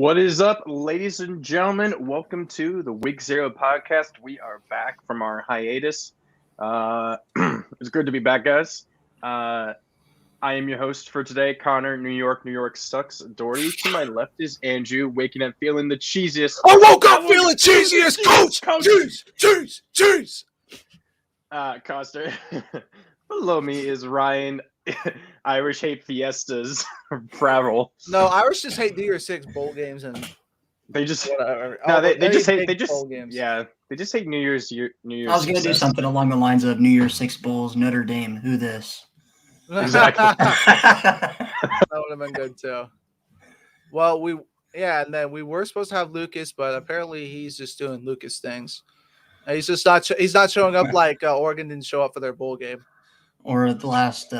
What is up, ladies and gentlemen? Welcome to the Week Zero podcast. We are back from our hiatus. It's good to be back, guys. I am your host for today, Connor. New York sucks. Doherty. To my left is Andrew, waking up feeling the cheesiest. I woke up feeling cheesiest, coach. Cheese. Coster. Below me is Ryan. Irish hate fiestas. Fravel. No, Irish just hate New Year's Six bowl games and They just whatever. no. They just hate. They big just bowl games. yeah. They just hate New Year's. I was going to do something along the lines of New Year's Six Bowls, Notre Dame. Who this? Exactly. That would have been good too. Well, and then we were supposed to have Lucas, but apparently he's just doing Lucas things. He's just not. He's not showing up like Oregon didn't show up for their bowl game, Or the last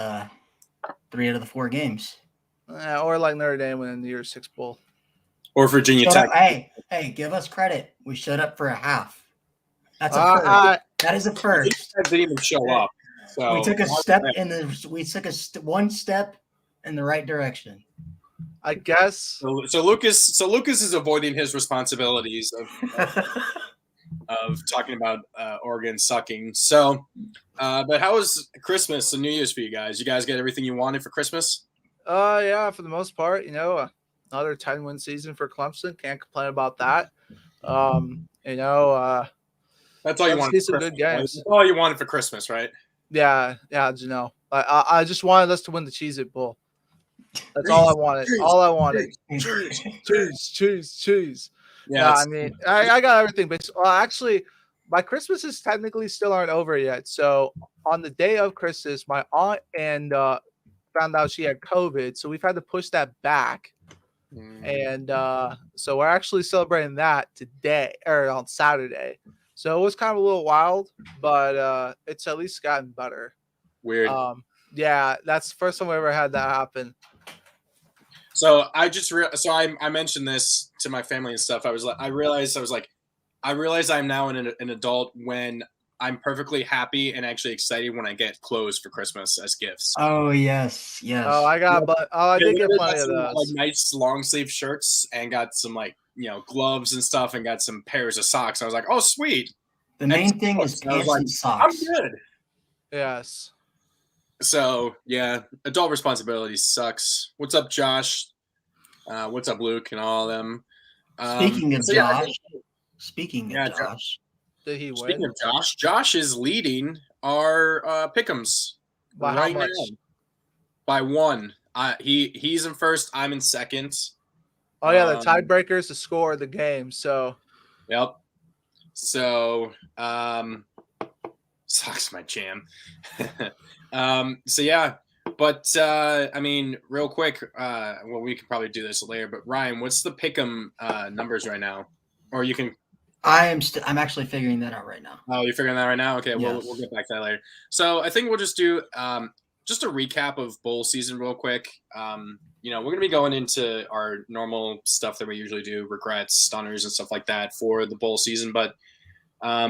3 out of the 4 games. or like Notre Dame winning the New Year's Six bowl. Or Virginia Tech. Hey, give us credit. We showed up for a half. That's a first. That is a first. They didn't even show up. So We took a step one step in the right direction. I guess. So Lucas is avoiding his responsibilities of talking about Oregon sucking. So, but how was Christmas and New Year's for you guys? You guys get everything you wanted for Christmas? Yeah, for the most part, another 10-win season for Clemson. Can't complain about that. That's all you wanted. Some good games. That's all you wanted for Christmas, right? Yeah, I just wanted us to win the Cheez-It Bowl. That's all I wanted. All I wanted. Cheese. Yeah, I mean, I got everything. But actually, my Christmases technically still aren't over yet. So on the day of Christmas, my aunt and found out she had COVID, so we've had to push that back. And so we're actually celebrating that today or on Saturday. So it was kind of a little wild, but it's at least gotten better. Weird. Yeah, that's the first time I ever had that happen. So I mentioned this to my family and stuff. I realized I'm now an adult when I'm perfectly happy and actually excited when I get clothes for Christmas as gifts. Oh yes. Oh, I did get plenty of those. Like nice long sleeve shirts and got some gloves and stuff and got some pairs of socks. I was like, oh sweet. The main thing is pants and socks. I'm good. Yes. So yeah, adult responsibility sucks. What's up, Josh? What's up, Luke, and all of them? Speaking of Josh, did he win? Speaking of Josh is leading our pick'ems by how much? now. By 1. He's in first. I'm in second. Oh yeah, the tiebreaker is the score of the game. So. Yep. So sucks my jam. So yeah, but I mean, real quick, well, we can probably do this later. But Ryan, what's the pick'em numbers right now? Or you can. I'm actually figuring that out right now. Oh, you're figuring that right now? Okay, yes. We'll get back to that later. So I think we'll just do just a recap of bowl season real quick. We're gonna be going into our normal stuff that we usually do, regrets, stunners, and stuff like that for the bowl season. But I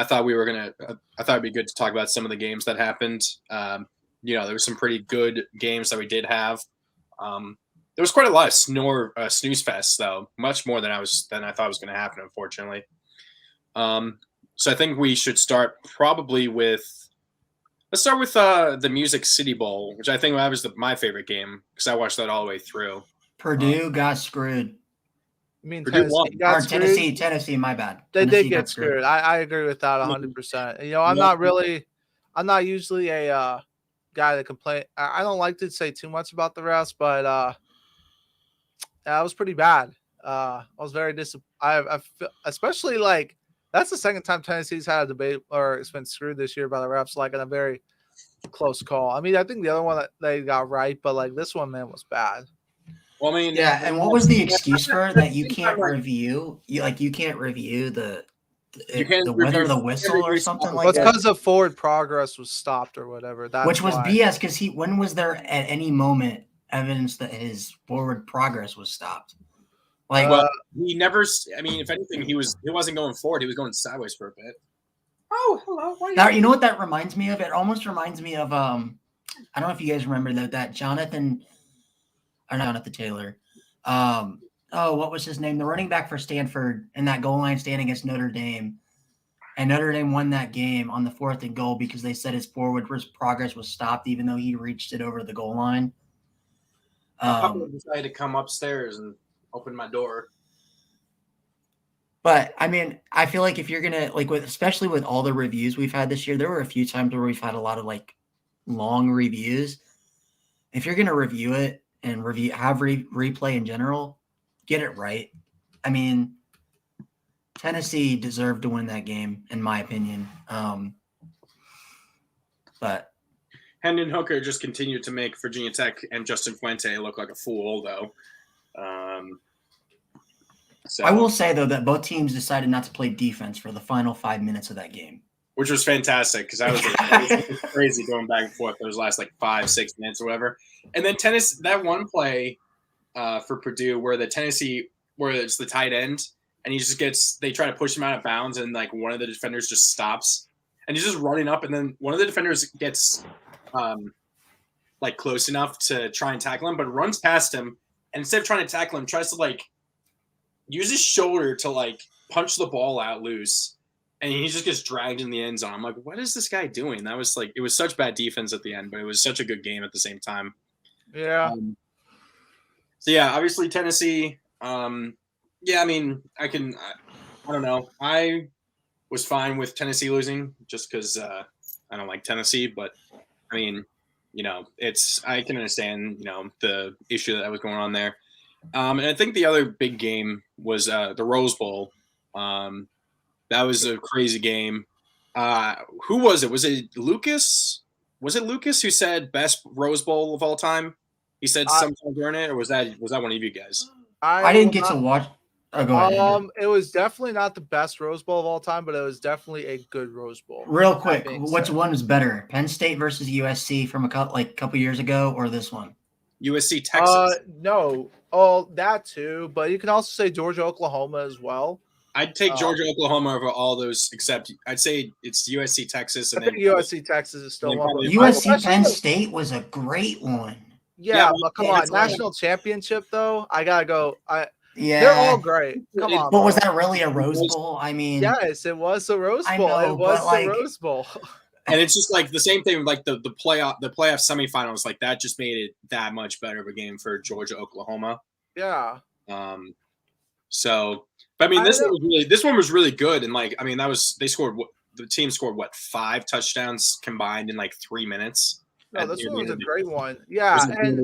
thought it'd be good to talk about some of the games that happened. There were some pretty good games that we did have. There was quite a lot of snooze fest though, much more than I thought was going to happen, unfortunately. So I think we should start probably with the Music City Bowl, which I think that was my favorite game because I watched that all the way through. Purdue got screwed. I mean, Tennessee, my bad. They did get screwed. I agree with that 100%. I'm not usually a guy that complain. I don't like to say too much about the refs, but that was pretty bad. I was very disappointed. I feel, especially that's the second time Tennessee's had a debate or it's been screwed this year by the refs, in a very close call. I mean, I think the other one that they got right, but this one, man, was bad. Well, I mean, yeah. And what was the excuse for that? You can't review. You can't review the whether the whistle or something like that. It's because of forward progress was stopped or whatever. Which was BS because when was there at any moment evidence that his forward progress was stopped? He never. I mean, if anything, he wasn't going forward. He was going sideways for a bit. Oh, hello. Now, you know what that reminds me of? It almost reminds me of I don't know if you guys remember that Jonathan Taylor. what was his name? The running back for Stanford in that goal line stand against Notre Dame. And Notre Dame won that game on the 4th and goal because they said his forward progress was stopped, even though he reached it over the goal line. I decided to come upstairs and open my door. But I mean, I feel like if you're gonna especially with all the reviews we've had this year, there were a few times where we've had a lot of long reviews. If you're gonna review it and replay in general, get it right. I mean, Tennessee deserved to win that game, in my opinion. But Hendon Hooker just continued to make Virginia Tech and Justin Fuente look like a fool, though. So. I will say, though, that both teams decided not to play defense for the final 5 minutes of that game. Which was fantastic because I was crazy going back and forth those last 5-6 minutes or whatever. And then that one play for Purdue where it's the tight end and they try to push him out of bounds and one of the defenders just stops and he's just running up and then one of the defenders gets close enough to try and tackle him, but runs past him and instead of trying to tackle him, tries to use his shoulder to punch the ball out loose. And he just gets dragged in the end zone. I'm like, what is this guy doing? That was it was such bad defense at the end, but it was such a good game at the same time. Yeah. So yeah, obviously Tennessee. Yeah, I mean, I don't know. I was fine with Tennessee losing just because I don't like Tennessee, but I mean, I can understand, the issue that was going on there. And I think the other big game was the Rose Bowl. That was a crazy game. Who was it? Was it Lucas? Was it Lucas who said best Rose Bowl of all time? He said sometime during it, or was that one of you guys? I didn't get to watch. Oh, go ahead. It was definitely not the best Rose Bowl of all time, but it was definitely a good Rose Bowl. Real quick, which one was better? Penn State versus USC from a couple years ago, or this one? USC Texas. No. Oh, that too. But you can also say Georgia Oklahoma as well. I'd take Georgia Oklahoma over all those, except I'd say it's USC Texas. And I think USC Texas is still one. USC Penn State was a great one. Yeah, but come on, national championship though. I gotta go. They're all great. Come on. But was that really a Rose Bowl? I mean, yes, it was the Rose Bowl. It was the Rose Bowl. And it's just the same thing, the playoff semifinals, that just made it that much better of a game for Georgia Oklahoma. Yeah. So, but I mean, this one was really good, and the team scored 5 touchdowns combined in 3 minutes. No, this one was a great one. Yeah, and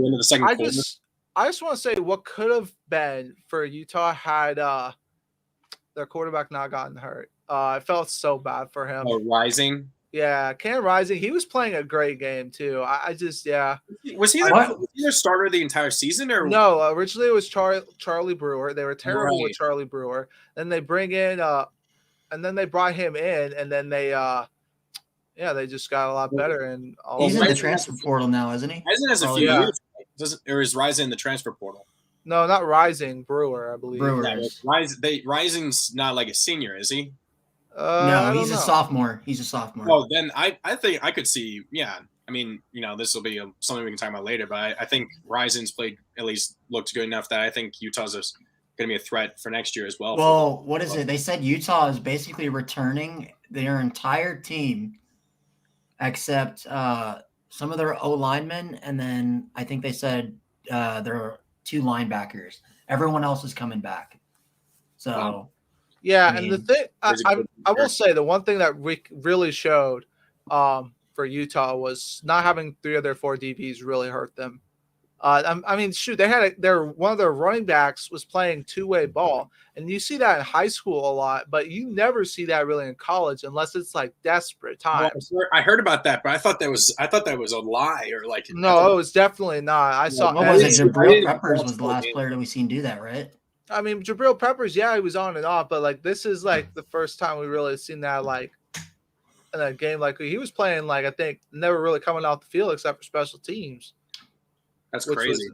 I just want to say what could have been for Utah had their quarterback not gotten hurt. I felt so bad for him. Oh, Rising. Yeah, Cam Rising. He was playing a great game too. Was he their starter the entire season or no? Originally it was Charlie Brewer. They were terrible with Charlie Brewer. Then they bring in and then they brought him in, and then they they just got a lot better. And he's in the transfer portal now, isn't he? Rising has a few years. Or is Rising in the transfer portal? No, not Rising. Brewer, I believe. Rising's not a senior, is he? No, he's a sophomore. He's a sophomore. Well, then I think I could see. Yeah, I mean, this will be something we can talk about later. But I think Rising's looked good enough that I think Utah's going to be a threat for next year as well. Well, what is it? They said Utah is basically returning their entire team, except some of their O linemen, and then I think they said there are 2 linebackers. Everyone else is coming back. So. Wow. Yeah, and the thing I will say, the one thing that really showed for Utah was not having 3 of their 4 DBs really hurt them. I mean, shoot, they had one of their running backs was playing 2-way ball, and you see that in high school a lot, but you never see that really in college unless it's desperate times. Well, I heard about that, but I thought that was a lie or no, it was definitely not. I saw. What was it? Jabril Peppers was the last player that we seen do that, right? I mean, Jabril Peppers, he was on and off, but this is the first time we really seen that in a game. He was playing I think never really coming off the field except for special teams. That's crazy.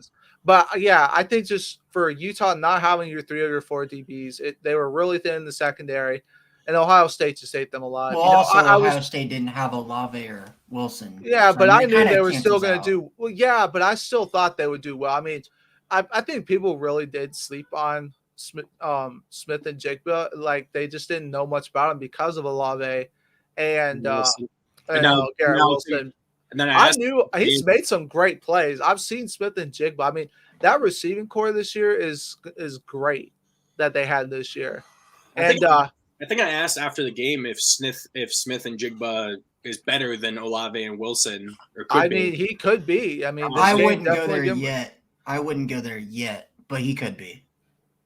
But yeah, I think just for Utah not having your 3 of your 4 DBs, they were really thin in the secondary, and Ohio State just ate them alive. Well, Ohio State didn't have Olave or Wilson. Yeah, but I knew they were still going to do well. Yeah, but I still thought they would do well. I mean, I think people really did sleep on Smith and Jigba. Like they just didn't know much about him because of Olave and Garrett Wilson. And then I knew he's made some great plays. I've seen Smith and Jigba. I mean, that receiving core this year is great that they had this year. I think I asked after the game if Smith and Jigba is better than Olave and Wilson. Or mean, he could be. I mean, I wouldn't go there yet. I wouldn't go there yet, but he could be.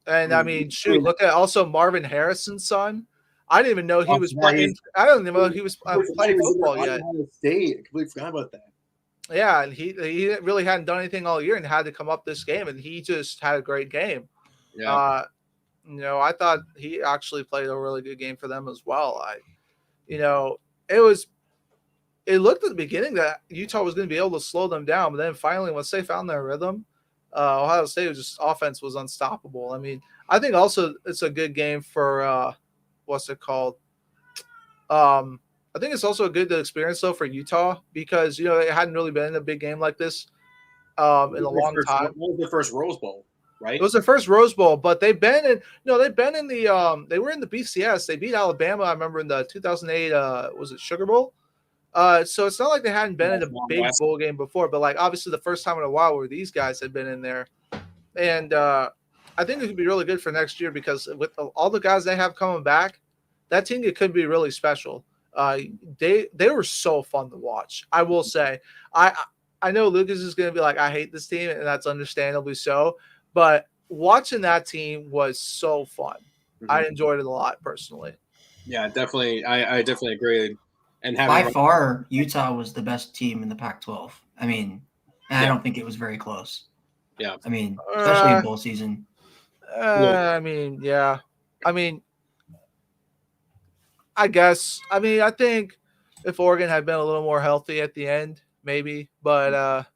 And I mean, shoot, look at also Marvin Harrison's son. I didn't even know he was playing. I don't even know he was playing football yet. State. I completely forgot about that. Yeah, and he really hadn't done anything all year and had to come up this game, and he just had a great game. Yeah. I thought he actually played a really good game for them as well. It looked at the beginning that Utah was going to be able to slow them down, but then finally, once they found their rhythm, Ohio State offense was unstoppable. I mean, I think also it's a good game for what's it called? I think it's also a good experience though for Utah because it hadn't really been in a big game like this in a long time. It was their first Rose Bowl, right? It was their first Rose Bowl, but they've been in the they were in the BCS. They beat Alabama, I remember, in the 2008 was it Sugar Bowl? So it's not like they hadn't been in a big bowl game before, but like obviously the first time in a while where these guys had been in there. And I think it could be really good for next year because with all the guys they have coming back, that team could be really special. They were so fun to watch. I will say, I know Lucas is going to be like, I hate this team, and that's understandably so. But watching that team was so fun. Mm-hmm. I enjoyed it a lot personally. Yeah, definitely. I definitely agree. And by far, Utah was the best team in the Pac-12. I mean, I don't think it was very close. Yeah. I mean, especially in bowl season. I mean, yeah. I mean, I guess. I mean, I think if Oregon had been a little more healthy at the end, maybe. But,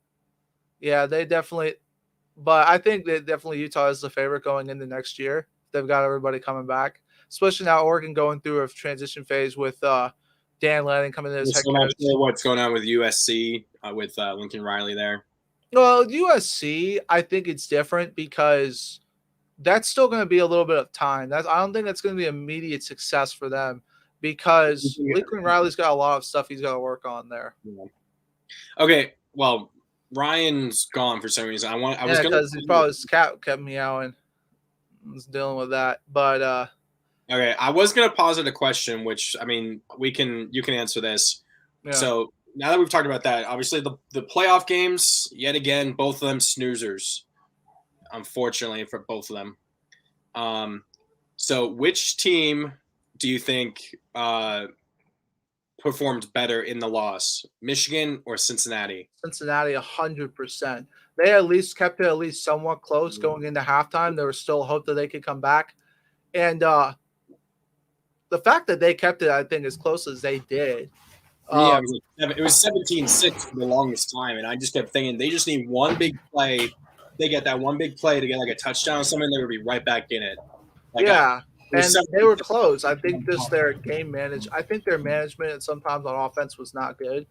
yeah, they definitely – but I think that definitely Utah is the favorite going into next year. They've got everybody coming back, especially now Oregon going through a transition phase with Dan Lanning coming in as head coach. What's going on with USC with Lincoln Riley there? Well, USC, I think it's different because that's still going to be a little bit of time. I don't think that's going to be immediate success for them because Lincoln Riley's got a lot of stuff he's got to work on there. Yeah. Okay, well, Ryan's gone for some reason. Because his cat kept meowing. I was dealing with that, but okay, I was gonna posit a question, which I mean, you can answer this. Yeah. So now that we've talked about that, obviously the playoff games, yet again, both of them snoozers, unfortunately for both of them. So which team do you think performed better in the loss, Michigan or Cincinnati? Cincinnati, 100%. They at least kept it at least somewhat close going into halftime. There was still hope that they could come back, and the fact that they kept it, I think, as close as they did. Yeah, it was 17-6 for the longest time, and I just kept thinking they just need one big play. They get that one big play to get like a touchdown or something, they would be right back in it. Like and they were close. I think just their game management. I think their management and sometimes on offense was not good.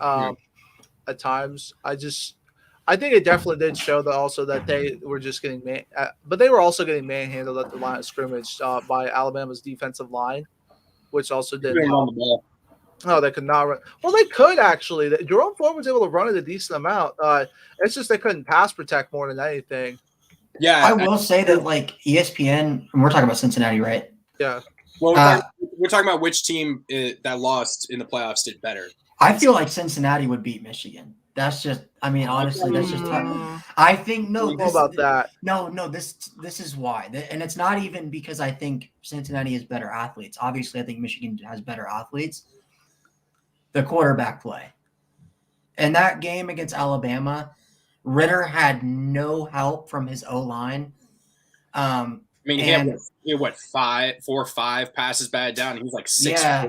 At times, I think it definitely did show that also that they were just getting but they were also getting manhandled at the line of scrimmage by Alabama's defensive line, which also didn't help. No, they could not run. Well, they could actually. Jerome Ford was able to run it a decent amount. It's just they couldn't pass protect more than anything. Yeah, I will say that like ESPN, and we're talking about Cincinnati, right? Yeah. Well, we're talking about which team that lost in the playoffs did better. I feel like Cincinnati would beat Michigan. That's just, I mean, honestly, that's just. I think this is why, and it's not even because I think Cincinnati has better athletes. Obviously, I think Michigan has better athletes. The quarterback play, in that game against Alabama, Ritter had no help from his O-line. I mean, he had 4 or 5 passes batted down. He was like 6'4". Yeah.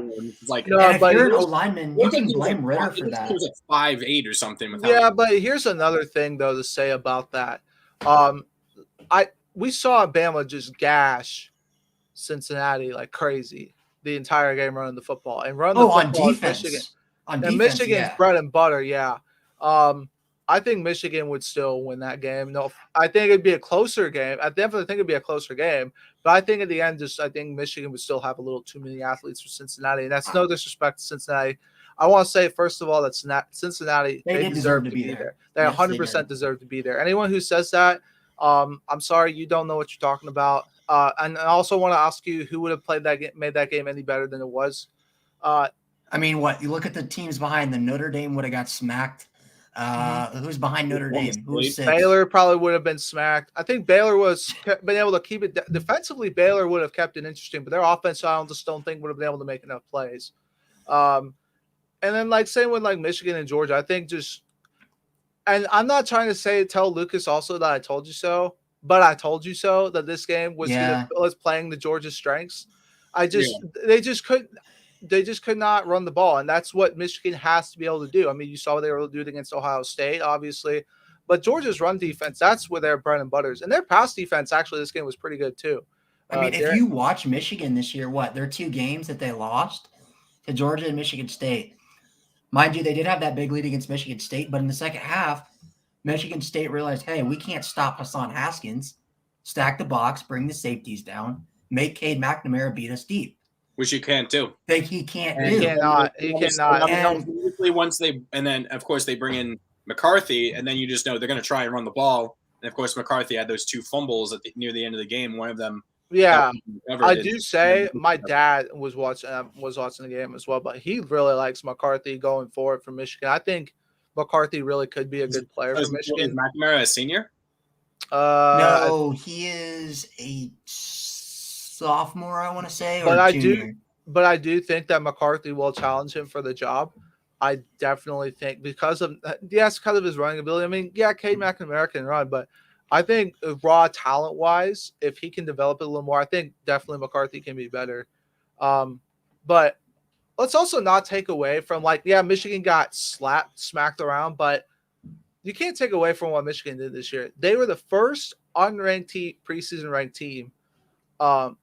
Like, no, if you're an O-lineman, you can blame Ritter for that. He was like 5'8" or something. But here's another thing though to say about that. We saw Bama just gash Cincinnati like crazy the entire game running the football and run the football on defense. Michigan's bread and butter, yeah. I think Michigan would still win that game. No, I think it'd be a closer game. I definitely think it'd be a closer game. But I think at the end, I think Michigan would still have a little too many athletes for Cincinnati. And that's no disrespect to Cincinnati. I want to say, first of all, that Cincinnati, They deserve to be there. They Yes, 100% deserve to be there. Anyone who says that, I'm sorry, you don't know what you're talking about. And I also want to ask you, who would have made that game any better than it was? I mean, what? You look at the teams behind them. Notre Dame would have got smacked. Who's behind Notre Dame? Who's six? Baylor probably would have been smacked. I think Baylor been able to keep it defensively. Baylor would have kept it interesting, but their offense, I just don't think would have been able to make enough plays. And then like same with like Michigan and Georgia. I think and I'm not trying to tell Lucas also that I told you so, but I told you so that this game was playing the Georgia strengths. They just could not run the ball, and that's what Michigan has to be able to do. I mean, you saw what they were able to do against Ohio State, obviously, but Georgia's run defense, that's where their bread and butter is. And their pass defense, actually, this game was pretty good too. I mean, if you watch Michigan this year, their 2 games that they lost to Georgia and Michigan State. Mind you, they did have that big lead against Michigan State, but in the second half, Michigan State realized, hey, we can't stop Hassan Haskins, stack the box, bring the safeties down, make Cade McNamara beat us deep. Which you can't do. He can't do. He cannot. And then of course they bring in McCarthy, and then you just know they're going to try and run the ball. And of course McCarthy had those 2 fumbles near the end of the game. One of them. Yeah, I do say my dad was watching the game as well, but he really likes McCarthy going forward for Michigan. I think McCarthy really could be a good player for Michigan. Is McNamara a senior? No, he is a sophomore, I want to say, or junior. But I do think that McCarthy will challenge him for the job. I definitely think because of his running ability. I mean, Cade McNamara can run, but I think raw talent-wise, if he can develop it a little more, I think definitely McCarthy can be better. But let's also not take away from Michigan got smacked around, but you can't take away from what Michigan did this year. They were the first unranked preseason ranked team or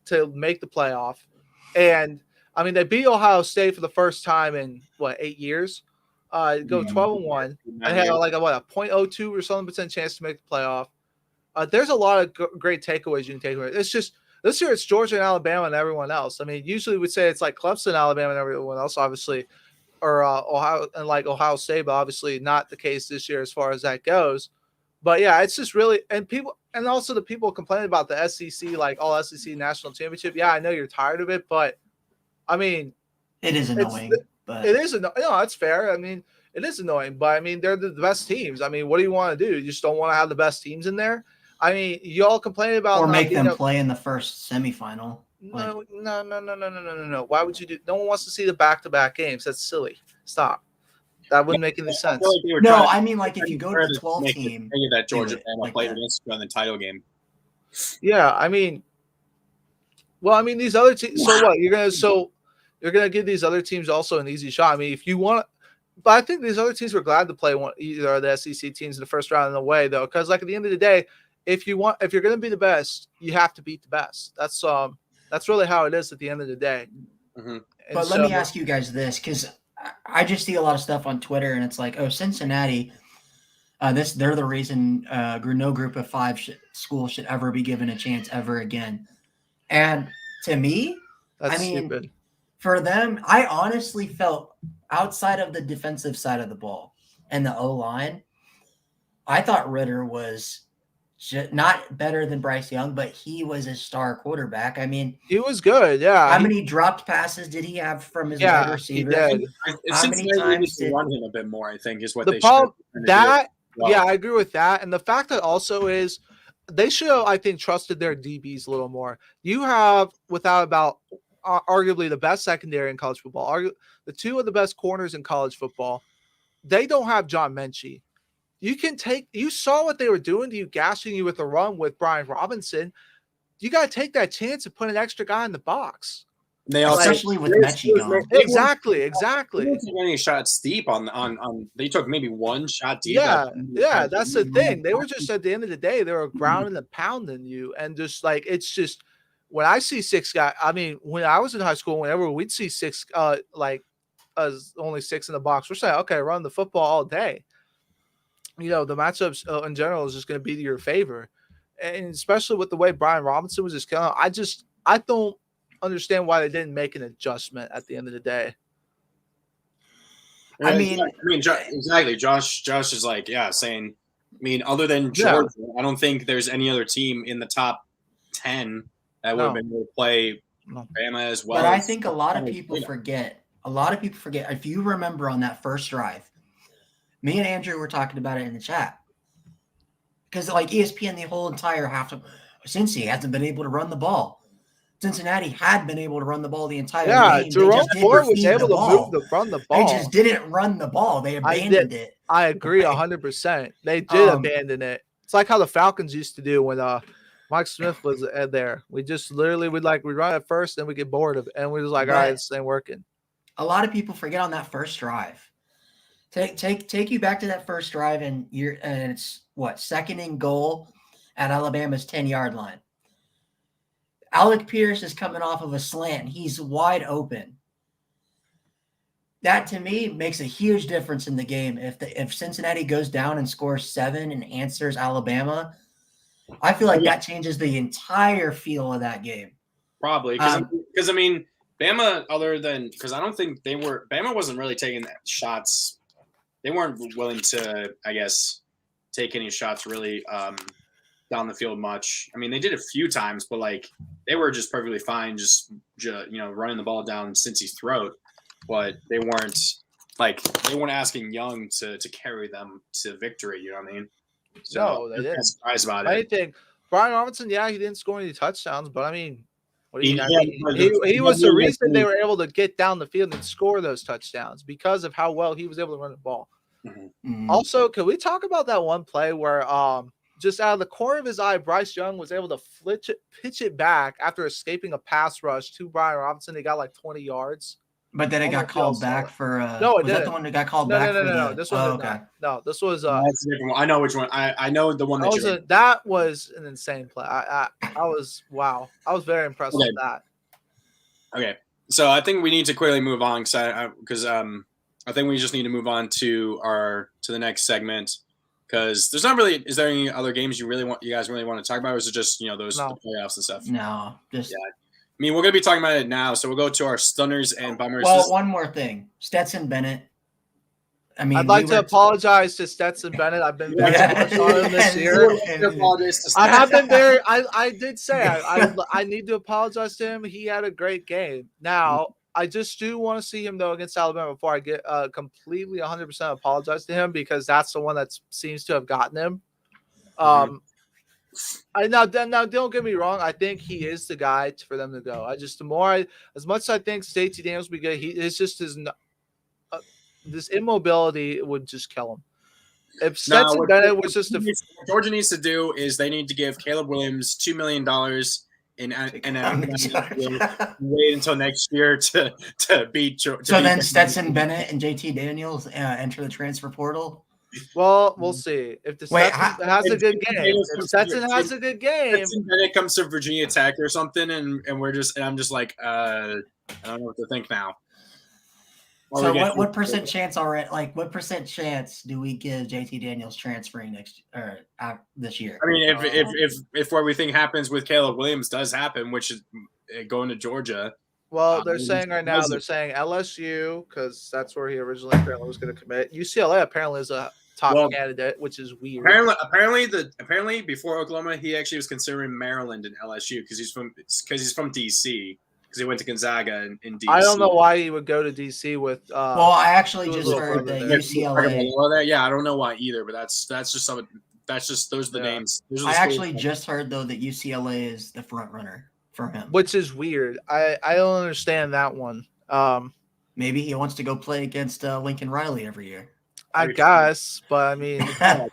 to make the playoff. And I mean, they beat Ohio State for the first time in 8 years. Go 12-1. They had a 0.02 or something % chance to make the playoff. There's a lot of great takeaways you can take away. It's just this year it's Georgia and Alabama and everyone else. I mean, usually we'd say it's like Clemson, Alabama, and everyone else, obviously, or Ohio and Ohio State, but obviously not the case this year as far as that goes. But yeah, it's just really and also the people complaining about the SEC, all SEC national championship. Yeah, I know you're tired of it, but I mean, it is annoying. But it is annoying. No, it's fair. I mean, it is annoying, but I mean, they're the best teams. I mean, what do you want to do? You just don't want to have the best teams in there. I mean, you all complain about or make them play in the first semifinal. No. Why would you do? No one wants to see the back-to-back games. That's silly. Stop. That wouldn't make any sense. No, I mean, if you go to the 12th team, that Georgia played against you on the title game. Yeah, I mean, these other teams. So what? You're gonna give these other teams also an easy shot. I mean, if you want, but I think these other teams were glad to play either of the SEC teams in the first round in the way though, because at the end of the day, if you're gonna be the best, you have to beat the best. That's really how it is at the end of the day. Mm-hmm. But let me ask you guys this, because I just see a lot of stuff on Twitter, and it's like, oh, Cincinnati, they're the reason no group of 5 schools should ever be given a chance ever again. And to me, that's stupid. For them, I honestly felt outside of the defensive side of the ball and the O-line, I thought Ritter was not better than Bryce Young, but he was a star quarterback. I mean, he was good. Yeah. How many dropped passes did he have from his wide receiver? How many times did run him a bit more? I think is what the they problem that. Well, yeah, I agree with that. And the fact that also is they should have, I think, trusted their DBs a little more. You have, without about arguably the best secondary in college football, the 2 of the best corners in college football. They don't have John Mechie. You saw what they were doing to you, gashing you with a run with Brian Robinson. You got to take that chance and put an extra guy in the box. They especially with Mechie gone. Exactly. They took any shots deep on. They took maybe 1 shot deep. Yeah. That's the thing. They were just at the end of the day, they were grounding and pounding you, and just it's just when I see 6 guys. I mean, when I was in high school, whenever we'd see 6, only 6 in the box, we're saying, okay, run the football all day. the matchups in general is just going to be to your favor, and especially with the way Brian Robinson was just killing. I don't understand why they didn't make an adjustment at the end of the day. I mean, exactly. Josh is like, saying. I mean, other than Georgia, I don't think there's any other team in the top 10 that would have been able to play Bama as well. But I think a lot of people forget. If you remember on that first drive, me and Andrew were talking about it in the chat. Because like ESPN the whole entire halftime, since he hasn't been able to run the ball. Cincinnati had been able to run the ball the entire game. Jerome Ford was able to run the ball. They just didn't run the ball. They abandoned it. I agree 100%. They did abandon it. It's like how the Falcons used to do when Mike Smith was there. We just literally we'd run it first, then we get bored of it, and we're just like, all right, this ain't working. A lot of people forget on that first drive. Take you back to that first drive, and it's what, second and goal at Alabama's 10-yard line. Alec Pierce is coming off of a slant. He's wide open. That, to me, makes a huge difference in the game. If Cincinnati goes down and scores 7 and answers Alabama, I feel like that changes the entire feel of that game. Probably. Because, I mean, Bama, because I don't think Bama wasn't really taking shots. They weren't willing to, I guess, take any shots really down the field much. I mean, they did a few times, but they were just perfectly fine, just running the ball down Cincy's throat. But they weren't asking Young to carry them to victory. You know what I mean? So no, they didn't. Surprised about it. I think Brian Robinson, he didn't score any touchdowns, but I mean, he was the reason they were able to get down the field and score those touchdowns because of how well he was able to run the ball. Mm-hmm. Also, can we talk about that one play where just out of the corner of his eye, Bryce Young was able to pitch it back after escaping a pass rush to Brian Robinson. He got 20 yards. But then it got called back for no, it was didn't. That the one that got called back? No. This one No, this was that's a different one. I know which one. I know the one that was an insane play. I was I was very impressed with that. Okay. So I think we need to quickly move on because I think we just need to move on to the next segment because there's not really. Is there any other games you guys really want to talk about, or is it just the playoffs and stuff? No, just I mean, we're gonna be talking about it now, so we'll go to our stunners and bummers. Well, one more thing, Stetson Bennett. I mean, I'd like to apologize to Stetson Bennett. I've been very harsh on him this year. I have been very. I did say I need to apologize to him. He had a great game. Now I just do want to see him though against Alabama before I get completely 100% apologize to him because that's the one that seems to have gotten him. Now don't get me wrong. I think he is the guy for them to go. As much as I think JT Daniels would be good, it's just this immobility would just kill him. If Stetson Bennett was just what Georgia needs to do is they need to give Caleb Williams $2 million and wait until next year to beat Georgia. So then Stetson Bennett and JT Daniels enter the transfer portal. Well, we'll see. If Stetson has a good game, Stetson Bennett comes to Virginia Tech or something, and I'm just like, I don't know what to think now. So what percent chance what percent chance do we give JT Daniels transferring this year? I mean, if what we think happens with Caleb Williams does happen, which is going to Georgia. Well, they're saying right now, LSU because that's where he originally apparently was going to commit. UCLA apparently is a top candidate, which is weird. Apparently before Oklahoma, he actually was considering Maryland and LSU because he's from DC. Because he went to Gonzaga in DC. I don't know why he would go to DC with. Well, I actually just heard that UCLA. Yeah, I don't know why either, but that's just something. That's just those are the names. I actually just heard though that UCLA is the front runner for him, which is weird. I don't understand that one. Maybe he wants to go play against Lincoln Riley every year. I guess, but I mean, I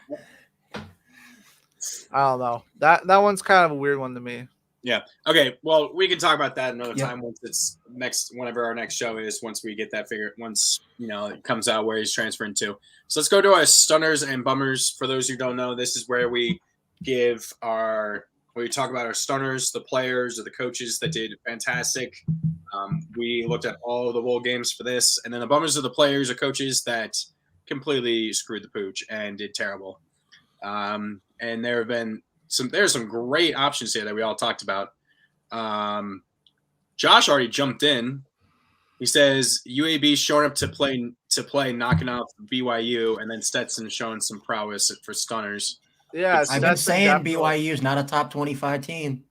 don't know. That one's kind of a weird one to me. Yeah. Okay. Well, we can talk about that another time whenever our next show is, once we get that figured, once, it comes out where he's transferring to. So let's go to our stunners and bummers. For those who don't know, this is where we where we talk about our stunners, the players or the coaches that did fantastic. We looked at all the bowl games for this, and then the bummers are the players or coaches that completely screwed the pooch and did terrible. And there's some great options here that we all talked about. Josh already jumped in. He says UAB showing up to play, knocking off BYU, and then Stetson showing some prowess for Stunners. Yeah, I've been saying BYU is not a top 25 team.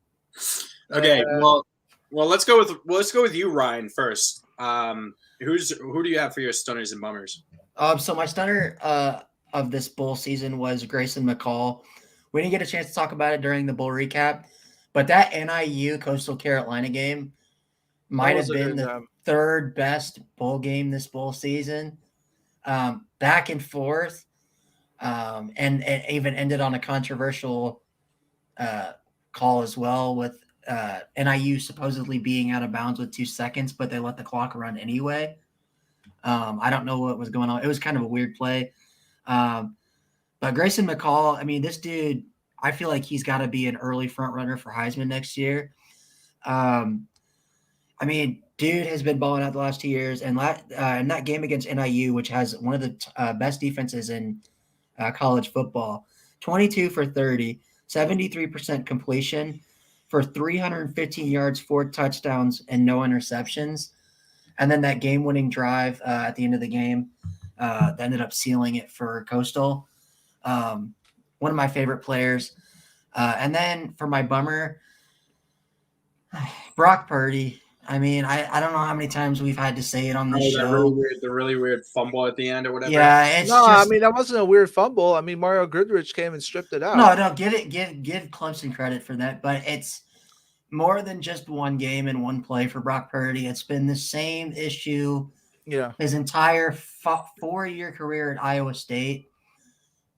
Okay, well, let's go with you, Ryan, first. Who do you have for your Stunners and Bummers? So my stunner of this bowl season was Grayson McCall. We didn't get a chance to talk about it during the bowl recap, but that NIU Coastal Carolina game might have been the third best bowl game this bowl season. Back and forth, and it even ended on a controversial call as well, with NIU supposedly being out of bounds with 2 seconds, but they let the clock run anyway. I don't know what was going on. It was kind of a weird play. But Grayson McCall, I mean, this dude, I feel like he's got to be an early front runner for Heisman next year. I mean, dude has been balling out the last 2 years, and in that game against NIU, which has one of the best defenses in college football, 22 for 30, 73% completion for 315 yards, 4 touchdowns, and no interceptions. And then that game-winning drive at the end of the game that ended up sealing it for Coastal. One of my favorite players. And then for my bummer, Brock Purdy. I mean, I don't know how many times we've had to say it on this show. The really weird fumble at the end or whatever. Yeah, I mean, that wasn't a weird fumble. I mean, Mario Goodrich came and stripped it out. No, give Clemson credit for that, but it's more than just one game and one play for Brock Purdy. It's been the same issue his entire 4-year career at Iowa State.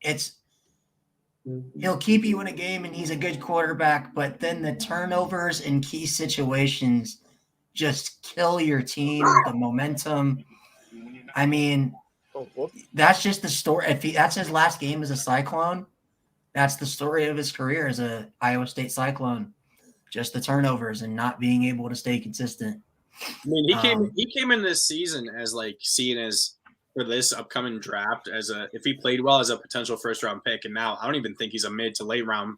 He'll keep you in a game and he's a good quarterback, but then the turnovers in key situations just kill your team, the momentum. I mean, that's just the story. That's his last game as a Cyclone, that's the story of his career as a Iowa State Cyclone. Just the turnovers and not being able to stay consistent. I mean, he came in this season as seen as for this upcoming draft as if he played well as a potential first round pick, and now I don't even think he's a mid to late round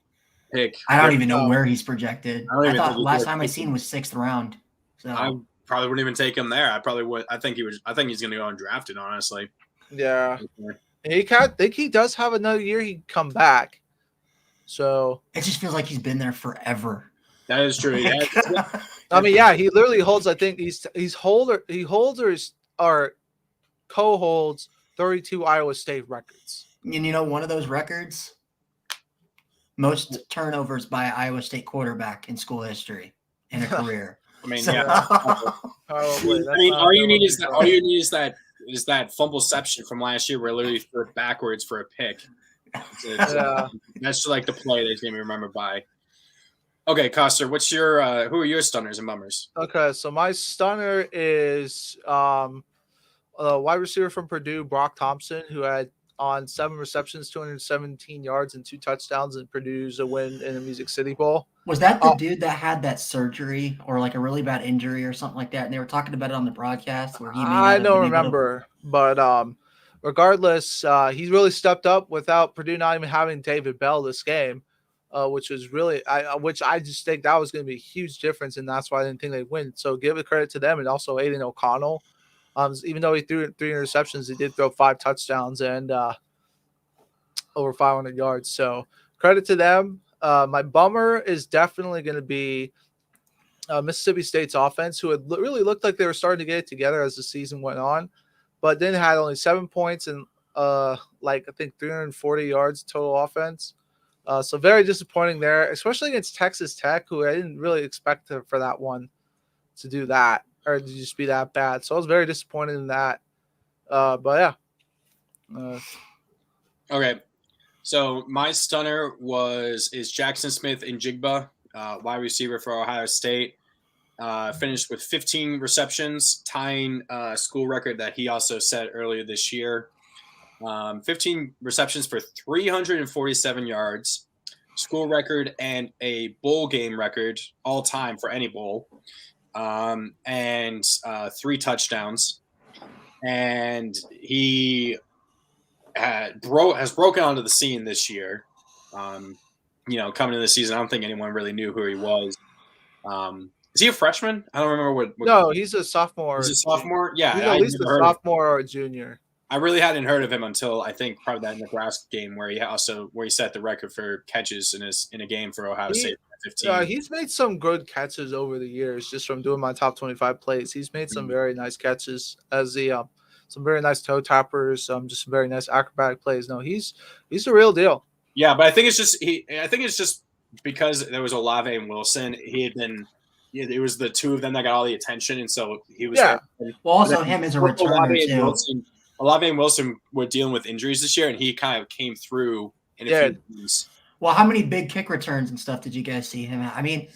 pick. I don't even know where he's projected. I thought last time I seen was 6th round. So I probably wouldn't even take him there. I probably would. I think he's going to go undrafted, honestly. Yeah. I think he does have another year. He'd come back. So it just feels like he's been there forever. That is true. Yeah. I mean, yeah, he literally holds. I think he holds or co-holds 32 Iowa State records. And you know, one of those records, most turnovers by an Iowa State quarterback in school history in a career. I mean, yeah. Probably. I mean, all you need is that fumbleception from last year where literally threw it backwards for a pick. That's like the play that's going to be remembered by. Okay, Coster, what's your who are your stunners and bummers? Okay, so my stunner is a wide receiver from Purdue, Brock Thompson, who had on 7 receptions, 217 yards, and 2 touchdowns, and Purdue's a win in the Music City Bowl. Was that the dude that had that surgery or like a really bad injury or something like that? And they were talking about it on the broadcast where he I don't remember, but regardless, he really stepped up without Purdue not even having David Bell this game. Which was really, which I just think that was going to be a huge difference, and that's why I didn't think they'd win. So give it credit to them, and also Aiden O'Connell. Even though he threw 3 interceptions, he did throw 5 touchdowns and over 500 yards. So credit to them. My bummer is definitely going to be Mississippi State's offense, who had really looked like they were starting to get it together as the season went on, but then had only 7 points and I think 340 yards total offense. So very disappointing there, especially against Texas Tech, who I didn't really expect for that one to do that or to just be that bad. So I was very disappointed in that. But yeah. Okay. So my stunner is Jackson Smith in Jigba, wide receiver for Ohio State. Finished with 15 receptions, tying a school record that he also set earlier this year. 15 receptions for 347 yards, school record and a bowl game record all time for any bowl, and 3 touchdowns. And he has broken onto the scene this year. Coming into the season, I don't think anyone really knew who he was. Is he a freshman? I don't remember what. No, he's a sophomore. He's a sophomore. Yeah, he's at least a sophomore or a junior. I really hadn't heard of him until I think probably that Nebraska game where he set the record for catches in a game for Ohio State. 15. He's made some good catches over the years just from doing my top 25 plays. He's made some very nice catches as some very nice toe tappers, just some very nice acrobatic plays. No, he's the real deal. Yeah, but I think it's just because there was Olave and Wilson. It was the two of them that got all the attention, and so he was. Yeah. Well, also him as a returner too. Olave and Wilson were dealing with injuries this year, and he kind of came through in a few games. Well, how many big kick returns and stuff did you guys see him at? I mean,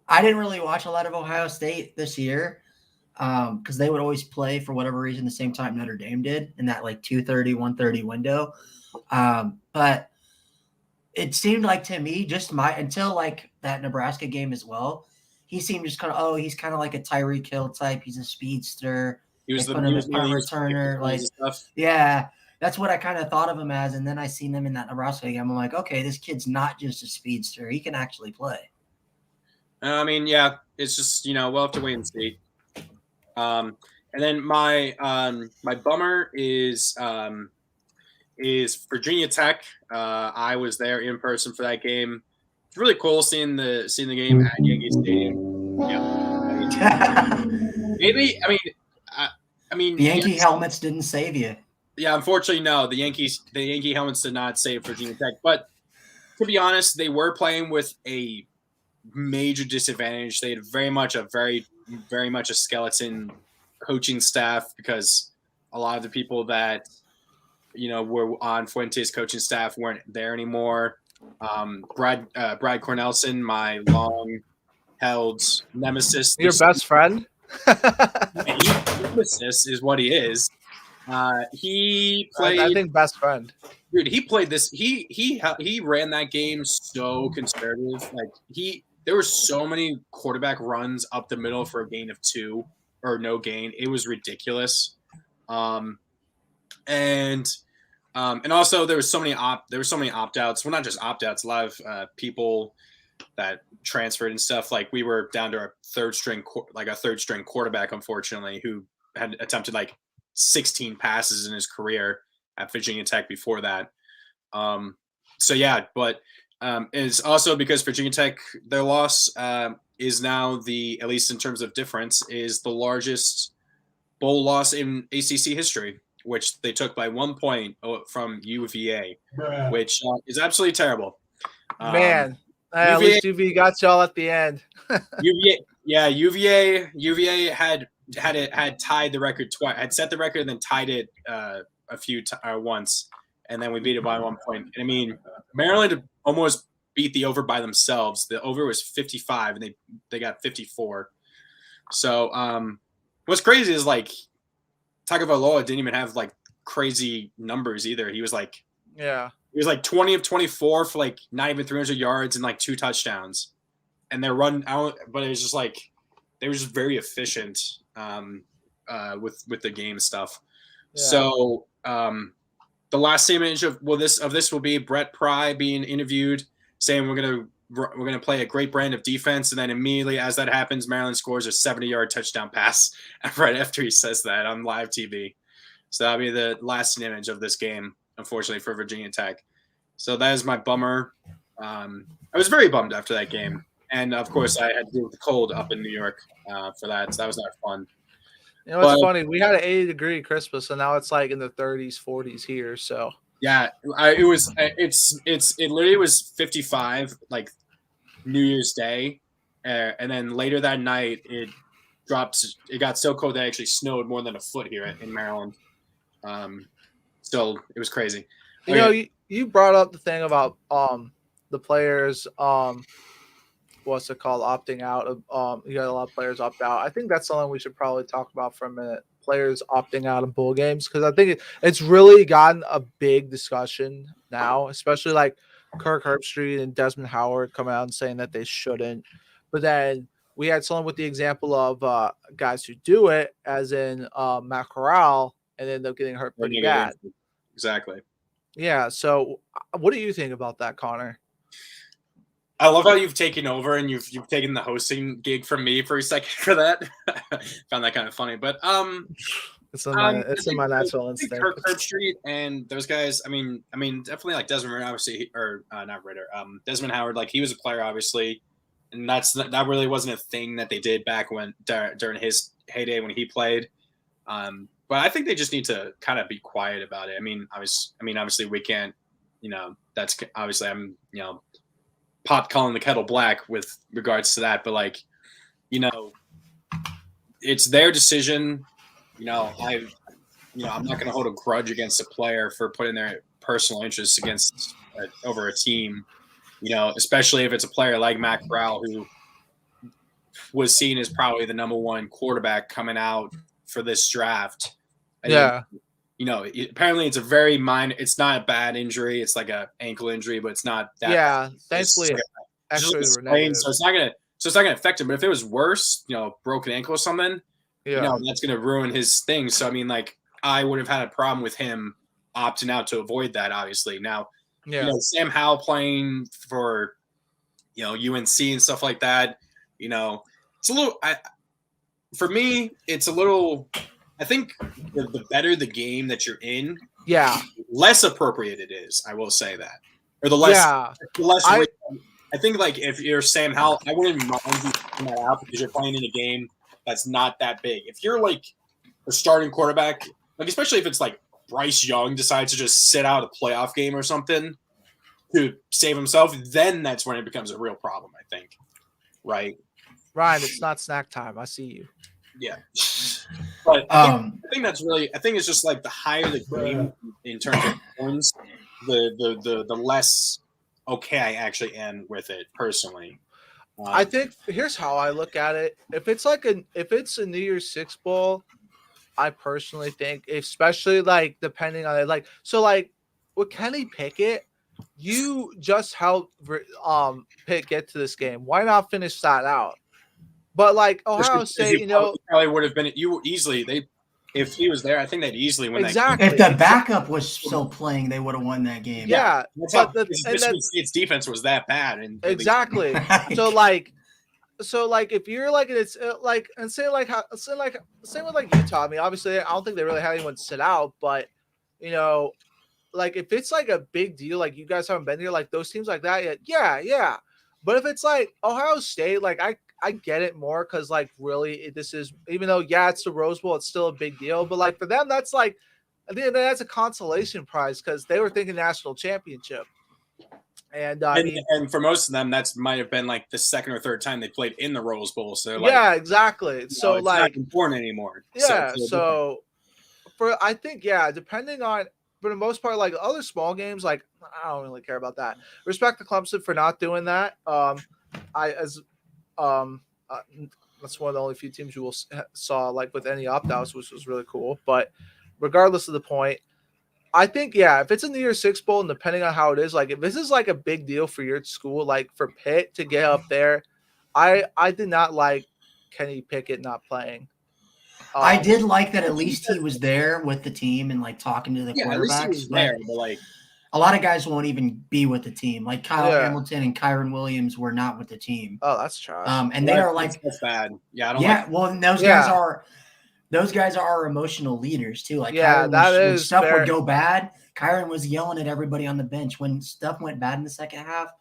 I didn't really watch a lot of Ohio State this year because they would always play for whatever reason the same time Notre Dame did in that like 2:30, 1:30 window. But it seemed like to me until like that Nebraska game as well, he seemed just kind of he's kind of like a Tyreek Hill type. He's a speedster. He was the returner. Like yeah. That's what I kind of thought of him as, and then I seen him in that Nebraska game. I'm like, okay, this kid's not just a speedster; he can actually play. I mean, yeah, it's just we'll have to wait and see. And then my bummer is Virginia Tech. I was there in person for that game. It's really cool seeing the game at Yankee Stadium. Yeah, maybe. I mean, the Yankee helmets didn't save you. Yeah, unfortunately, no. The Yankee helmets did not save Virginia Tech. But to be honest, they were playing with a major disadvantage. They had very much a skeleton coaching staff because a lot of the people that were on Fuente's coaching staff weren't there anymore. Brad Cornelson, my long-held nemesis. Your best friend? Nemesis is what he is. He played. I think best friend. Dude, he played this. He ran that game so conservative. Like there were so many quarterback runs up the middle for a gain of 2 or no gain. It was ridiculous. And also there were so many opt-outs. Well, not just opt-outs. A lot of people that transferred and stuff. Like we were down to our third string quarterback, unfortunately, who had attempted like 16 passes in his career at Virginia Tech before that. But it's also because Virginia Tech, their loss is now at least in terms of difference, is the largest bowl loss in ACC history, which they took by 1 point from UVA, which is absolutely terrible. Man, at least UVA got y'all at the end. UVA had tied the record twice, had set the record and then tied it once, and then we beat it by 1 point. And I mean, Maryland almost beat the over by themselves. The over was 55, and they got 54. So what's crazy is like Tagovailoa didn't even have like crazy numbers either. He was like 20 of 24 for like not even 300 yards and like 2 touchdowns. And their run out, but it was just like they were just very efficient with the game stuff. Yeah. So the last image of this will be Brett Pry being interviewed, saying we're gonna play a great brand of defense, and then immediately as that happens, Maryland scores a 70-yard touchdown pass right after he says that on live TV. So that'll be the last image of this game, unfortunately for Virginia Tech. So that is my bummer. I was very bummed after that game. And, of course, I had to deal with the cold up in New York for that, so that was not fun. You know, it's funny. We had an 80-degree Christmas, and now it's like in the 30s, 40s here. So yeah, it literally was 55 like New Year's Day, and then later that night it dropped. It got so cold that it actually snowed more than a foot here in Maryland. So it was crazy. You know, you brought up the thing about the players. What's it called? Opting out of you got a lot of players opt out. I think that's something we should probably talk about for a minute. Players opting out of bowl games, because I think it's really gotten a big discussion now, especially like Kirk Herbstreit and Desmond Howard coming out and saying that they shouldn't. But then we had someone with the example of guys who do it, as in Matt Corral, and end up getting hurt pretty bad. exactly. Yeah. So, what do you think about that, Connor? I love how you've taken over and you've taken the hosting gig from me for a second for that. Found that kind of funny, but It's in my natural I think instinct. Kirkstreet and those guys. I mean, definitely like Desmond Ritter, obviously, or not Ritter. Desmond Howard, like he was a player, obviously, and that really wasn't a thing that they did back when during his heyday when he played. But I think they just need to kind of be quiet about it. I mean, obviously, we can't. That's obviously I'm pot calling the kettle black with regards to that, but like, it's their decision. I'm not going to hold a grudge against a player for putting their personal interests over a team. Especially if it's a player like Matt Corral, who was seen as probably the number one quarterback coming out for this draft. Yeah. Apparently it's a very minor. It's not a bad injury. It's like a ankle injury, but it's not that. Yeah, bad. thankfully, actually, so it's not gonna affect him. But if it was worse, broken ankle or something, that's gonna ruin his thing. So I mean, like, I would have had a problem with him opting out to avoid that. Obviously, now, Sam Howell playing for, UNC and stuff like that. It's a little. For me, it's a little. I think the better the game that you're in, less appropriate it is. I will say that, or the less. I think like if you're Sam Howell, I wouldn't mind you taking that out because you're playing in a game that's not that big. If you're like a starting quarterback, like especially if it's like Bryce Young decides to just sit out a playoff game or something to save himself, then that's when it becomes a real problem. I think, right? Ryan, it's not snack time. I see you. Yeah. But I think that's really. I think it's just like the higher the game in terms of points, the less okay I actually am with it personally. I think here's how I look at it. If it's a New Year's Six bowl, I personally think, especially like depending on it, like with Kenny Pickett, you just helped Pitt get to this game. Why not finish that out? But like Ohio State, probably would have been if he was there, I think they'd easily win exactly. that game. If the backup was still playing, they would have won that game. Yeah, but Michigan State's defense was that bad, and exactly. So like if you're like it's like and say with like Utah. I mean, obviously, I don't think they really had anyone sit out, but like if it's like a big deal, like you guys haven't been here, like those teams like that, yeah. But if it's like Ohio State, like I get it more because like really this is, even though it's the Rose Bowl, it's still a big deal. But like for them, that's like I think that's a consolation prize because they were thinking national championship. And for most of them, that's might have been like the second or third time they played in the Rose Bowl. So exactly. So it's like not important anymore. So I think depending on. For the most part, like other small games, like I don't really care about that. Respect to Clemson for not doing that. That's one of the only few teams you saw like with any opt-outs, which was really cool. But regardless of the point, I think if it's a New Year's Six bowl, and depending on how it is, like if this is like a big deal for your school, like for Pitt to get up there, I did not like Kenny Pickett not playing. I did like that at least he was there with the team and like talking to the quarterbacks. At least he was there, but like a lot of guys won't even be with the team. Like Kyle Hamilton and Kyron Williams were not with the team. Oh, that's trash. And they are like that's bad. Yeah, I don't well, those guys are emotional leaders too. Like when stuff would go bad, Kyron was yelling at everybody on the bench. When stuff went bad in the second half,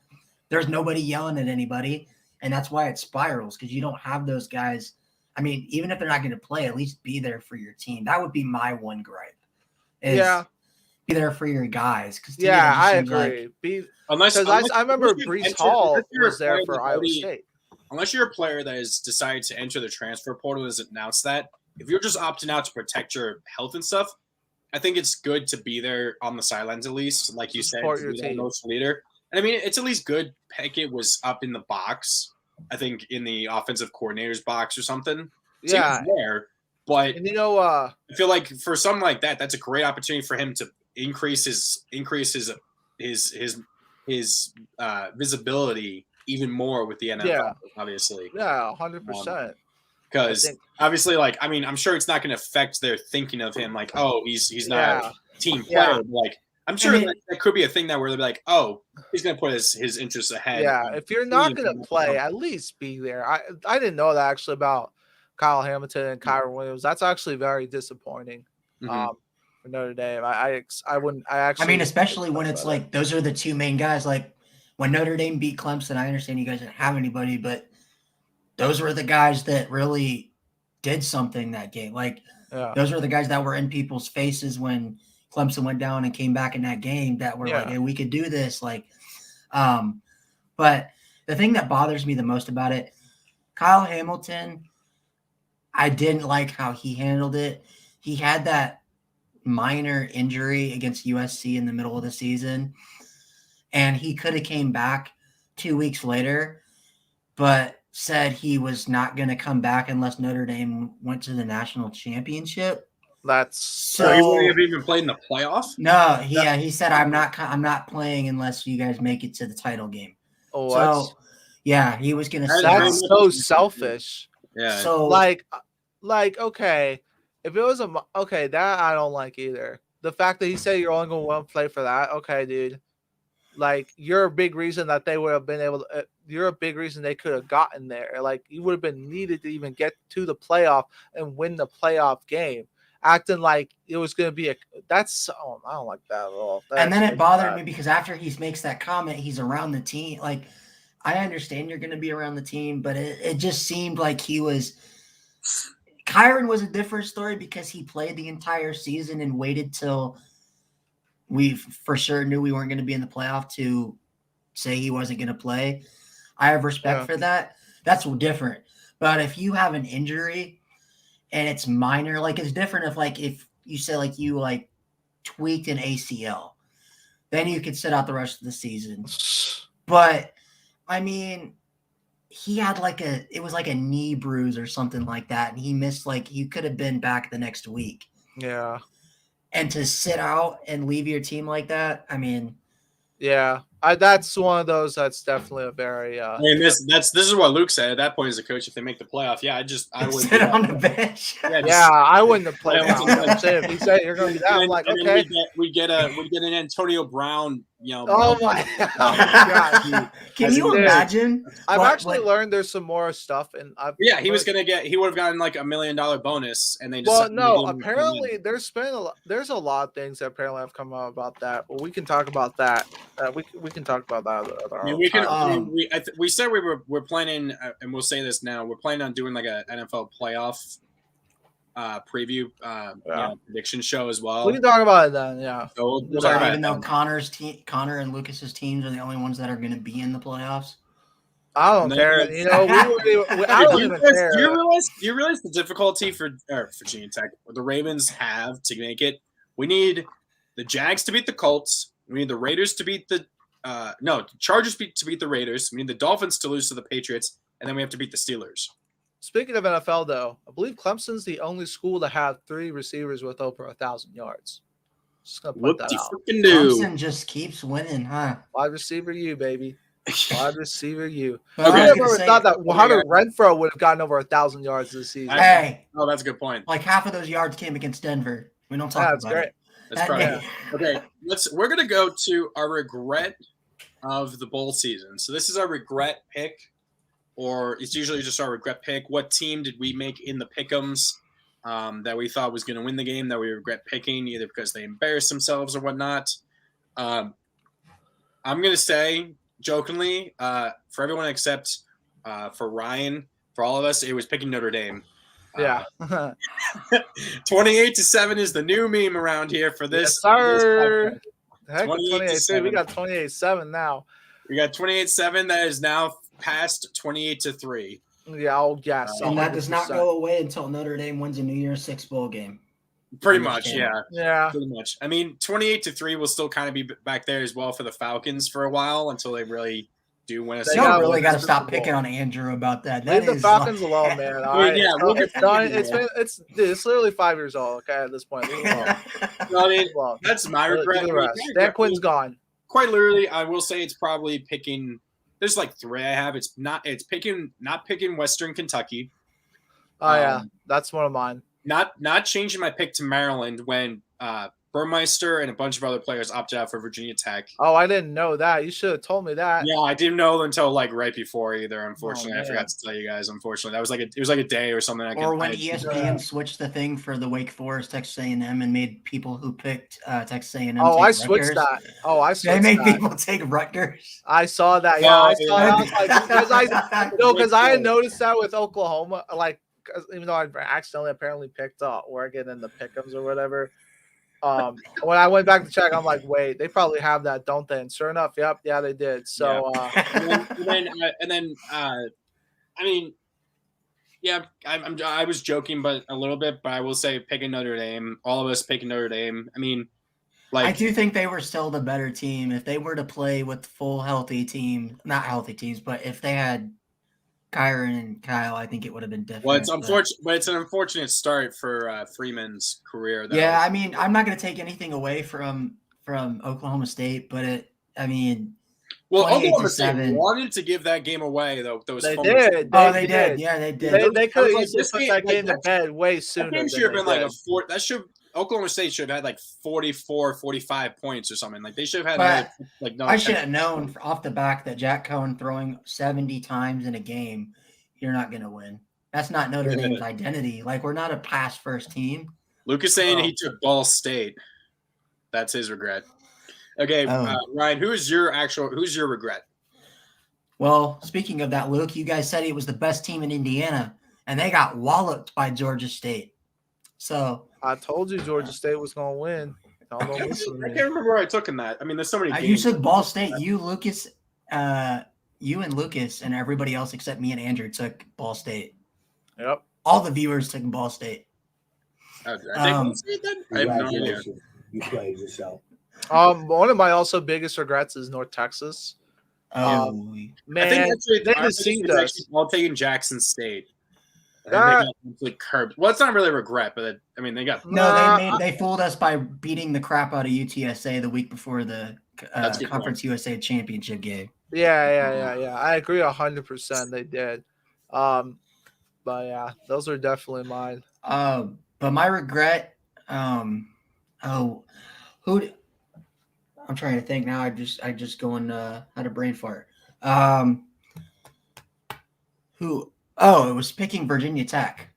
there's nobody yelling at anybody, and that's why it spirals because you don't have those guys. I mean, even if they're not going to play, at least be there for your team. That would be my one gripe. Be there for your guys. I agree. I remember Breece Hall was there for Iowa State. Unless you're a player that has decided to enter the transfer portal and has announced that, if you're just opting out to protect your health and stuff, I think it's good to be there on the sidelines at least, like you said, to be the most leader. And I mean, it's at least good. Pickett was up in the box. I think in the offensive coordinator's box or something. So he was there, but I feel like for something like that, that's a great opportunity for him to increase his visibility even more with the NFL. Obviously, 100%. Because obviously, like, I mean, I'm sure it's not going to affect their thinking of him. Like, oh, he's not team player. Like, I'm sure that could be a thing that where they're like, oh, he's going to put his interests ahead. Yeah, if you're not going to play, at least be there. I didn't know that actually about Kyle Hamilton and Kyron Williams. That's actually very disappointing for Notre Dame. I mean, especially when it's like those are the two main guys. Like when Notre Dame beat Clemson, I understand you guys didn't have anybody, but those were the guys that really did something that game. Like those were the guys that were in people's faces when Clemson went down and came back in that game that were like, hey, we could do this. Like, but the thing that bothers me the most about it, Kyle Hamilton, I didn't like how he handled it. He had that minor injury against USC in the middle of the season, and he could have came back 2 weeks later, but said he was not going to come back unless Notre Dame went to the national championship. So he wouldn't have even played in the playoff? No, he said I'm not playing unless you guys make it to the title game. Oh, so yeah, he was gonna say that's so selfish. Yeah. So like okay, if it was that I don't like either. The fact that he said you're only going to want to play for that, okay, dude. Like you're a big reason that they would have been able to. You're a big reason they could have gotten there. Like you would have been needed to even get to the playoff and win the playoff game. Acting like it was going to be I don't like that at all. And then it bothered me because after he makes that comment, he's around the team. Like, I understand you're going to be around the team, but it just seemed like he was. Kyron was a different story because he played the entire season and waited till we for sure knew we weren't going to be in the playoff to say he wasn't going to play. I have respect for that. That's different. But if you have an injury and it's minor, like it's different if you say like you like tweaked an ACL, then you could sit out the rest of the season. But I mean, he had it was like a knee bruise or something like that, and he missed you could have been back the next week. Yeah. And to sit out and leave your team like that, I mean, yeah. That's one of those that's definitely a very I mean, this is what Luke said at that point as a coach. If they make the playoff, I would sit on the bench. I wouldn't have played. If he said you're going to be down, I'm like, okay. We get an Antonio Brown. Oh my God! Can you imagine? I've actually learned there's some more stuff, and he would have gotten like $1 million bonus, and they just apparently there's a lot of things that apparently have come out about that. Well, we can talk about that. We can talk about that. We said we're planning, and we'll say this now. We're planning on doing like a NFL playoff preview prediction show as well. We can talk about it then. Yeah. So we'll talk about even though Connor and Lucas's teams are the only ones that are going to be in the playoffs. I don't care. I don't even care. Do you realize the difficulty for Virginia Tech, what the Ravens have to make it? We need the Jags to beat the Colts. We need the Raiders to beat the Chargers to beat the Raiders. We need the Dolphins to lose to the Patriots, and then we have to beat the Steelers. Speaking of NFL, though, I believe Clemson's the only school to have 3 receivers with over 1,000 yards. Just gonna put that out. Clemson just keeps winning, huh? Wide receiver, you baby. Wide receiver, you. Okay. I never thought that Hunter Renfrow would have gotten over 1,000 yards this season. Hey, that's a good point. Like half of those yards came against Denver. We don't talk about great. it. That's probably okay. We're gonna go to our regret of the bowl season. So this is our regret pick, or it's usually just our regret pick. What team did we make in the pick'ems that we thought was going to win the game that we regret picking, either because they embarrassed themselves or whatnot? I'm going to say, jokingly, for everyone except for Ryan, for all of us, it was picking Notre Dame. Yeah. 28-7 is the new meme around here for this. Yes, sir. Heck, 28-7. We got 28-7 now. We got 28-7 that is now past 28-3. Yeah, I'll guess. And that does not go away until Notre Dame wins a New Year's Six bowl game. Pretty much, yeah. Yeah. Pretty much. I mean, 28-3 will still kind of be back there as well for the Falcons for a while until they really do win a Super Bowl. You really got to stop picking on Andrew about that. Leave the Falcons alone, man. All right. Yeah, it's literally 5 years old, okay, at this point. Leave it alone. I mean, that's my regret. Dan Quinn's gone. Quite literally, I will say it's probably picking – there's like 3 I have. It's not picking Western Kentucky. Oh, yeah. That's one of mine. Not changing my pick to Maryland when Burmeister and a bunch of other players opted out for Virginia Tech. Oh, I didn't know that. You should have told me that. Yeah, I didn't know until like right before either. Unfortunately, Oh, I forgot to tell you guys. Unfortunately, that was it was like a day or something. Or when ESPN switched the thing for the Wake Forest Texas A&M and made people who picked Texas A&M. Oh, take I switched Rutgers. that. Oh, I switched. They made that. people take Rutgers. I saw that. Yeah, I saw that. I was like, because I had Wake noticed that with Oklahoma. Like, even though I accidentally apparently picked Oregon in the pick'ems or whatever. When I went back to check, I'm like, wait, they probably have that, don't they? And sure enough, yeah, they did. So, and then, I mean, yeah, I was joking, but a little bit, but I will say picking Notre Dame, all of us picking Notre Dame. I mean, like, I do think they were still the better team if they were to play with full healthy team, not healthy teams, but if they had Kyron and Kyle, I think it would have been different. Well, it's unfortunate, but it's an unfortunate start for Freeman's career. Yeah, I mean, I'm not going to take anything away from Oklahoma State, but well, Oklahoma State wanted to give that game away, though. They did. They did. Yeah, they did. They could have just put that game to bed way sooner. That game should have been like Oklahoma State should have had like 44, 45 points or something. Like they should have had I should have known off the back that Jack Cohen throwing 70 times in a game, you're not going to win. That's not Notre Dame's identity. Like, we're not a pass first team. Luke is saying he took Ball State. That's his regret. Okay, Ryan, who's your regret? Well, speaking of that, Luke, you guys said it was the best team in Indiana, and they got walloped by Georgia State. So I told you Georgia State was going to win. I can't remember where I took in that. I mean, there's so many games. You took Ball State. You, Lucas, you and Lucas and everybody else except me and Andrew took Ball State. Yep. All the viewers took Ball State. I have no idea. You played yourself. One of my also biggest regrets is North Texas. Man, they deceived us. All taking Jackson State. They got completely curbed. Well, it's not really a regret, but they got they fooled us by beating the crap out of UTSA the week before the Conference USA championship game. Yeah. I agree 100%. They did. But yeah, those are definitely mine. But my regret, I'm trying to think now. I just going had a brain fart. It was picking Virginia Tech.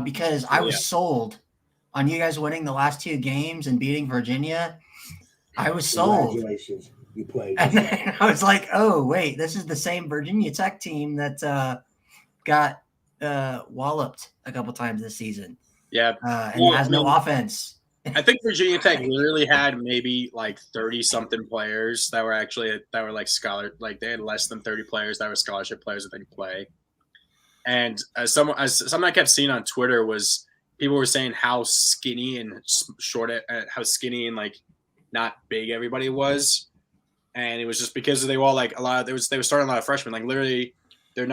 Because I was sold on you guys winning the last two games and beating Virginia. I was sold. Congratulations. You played. And then I was like, oh wait, this is the same Virginia Tech team that got walloped a couple times this season. Yeah. And has no offense. I think Virginia Tech literally had maybe like 30-something players that were like scholar. Like they had less than 30 players that were scholarship players that didn't play. And something I kept seeing on Twitter was people were saying how skinny and short, how skinny and like not big everybody was, and it was just because they were all like they were starting a lot of freshmen. Like literally, their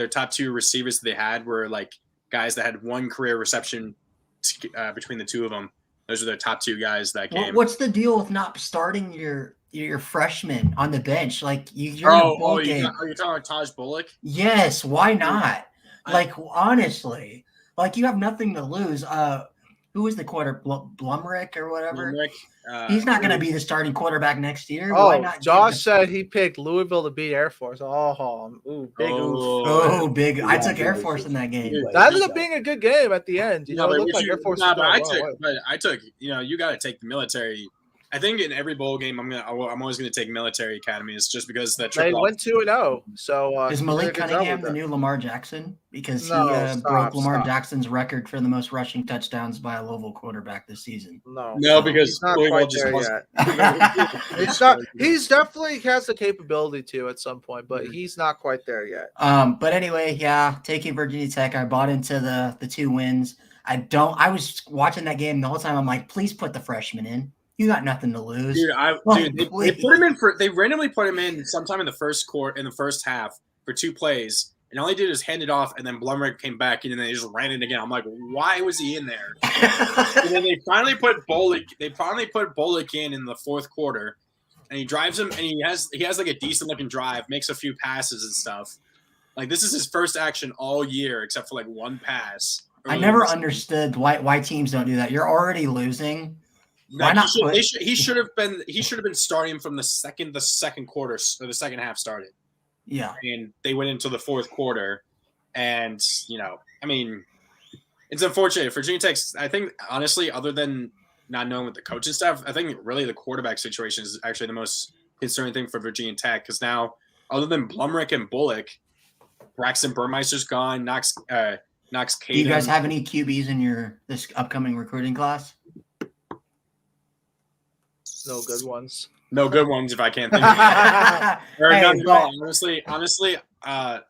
top two receivers that they had were like guys that had one career reception between the two of them. Those are their top two guys that game. What's the deal with not starting your freshmen on the bench? Like you're in a bowl game. Are you talking about Taj Bullock? Yes, why not? Like honestly, like you have nothing to lose. Who is the Blumrick or whatever? He's not going to be the starting quarterback next year. Why not? Josh said he picked Louisville to beat Air Force. Big. I took Air Force in that game. That ended up being a good game at the end. It looked like Air Force. I took. You got to take the military. I think in every bowl game, I'm always gonna take military academies just because that they went 2-0. So is Malik Cunningham the new Lamar Jackson? Because he broke Lamar Jackson's record for the most rushing touchdowns by a Louisville quarterback this season. No, because he's not quite there yet. He's definitely has the capability to at some point, but he's not quite there yet. But anyway, yeah, taking Virginia Tech, I bought into the 2 wins. I was watching that game the whole time. I'm like, please put the freshman in. You got nothing to lose, they randomly put him in sometime in the first half for 2 plays, and all he did is hand it off, and then Blumrick came back, and then they just ran it again. I'm like, why was he in there? And then they finally put Bullock in the fourth quarter, and he drives him, and he has like a decent looking drive, makes a few passes and stuff. Like this is his first action all year, except for like one pass. I never understood why teams don't do that. You're already losing. Why not He should have been starting from the second quarter or the second half started. Yeah. And they went into the fourth quarter, and I mean, it's unfortunate. Virginia Tech, I think, honestly, other than not knowing what the coaching staff, I think really the quarterback situation is actually the most concerning thing for Virginia Tech, because now, other than Blumrick and Bullock, Braxton Burmeister's gone. Knox Caden. Do you guys have any QBs in this upcoming recruiting class? No good ones. No good ones, if I can't think of any. Or none at all. Honestly, I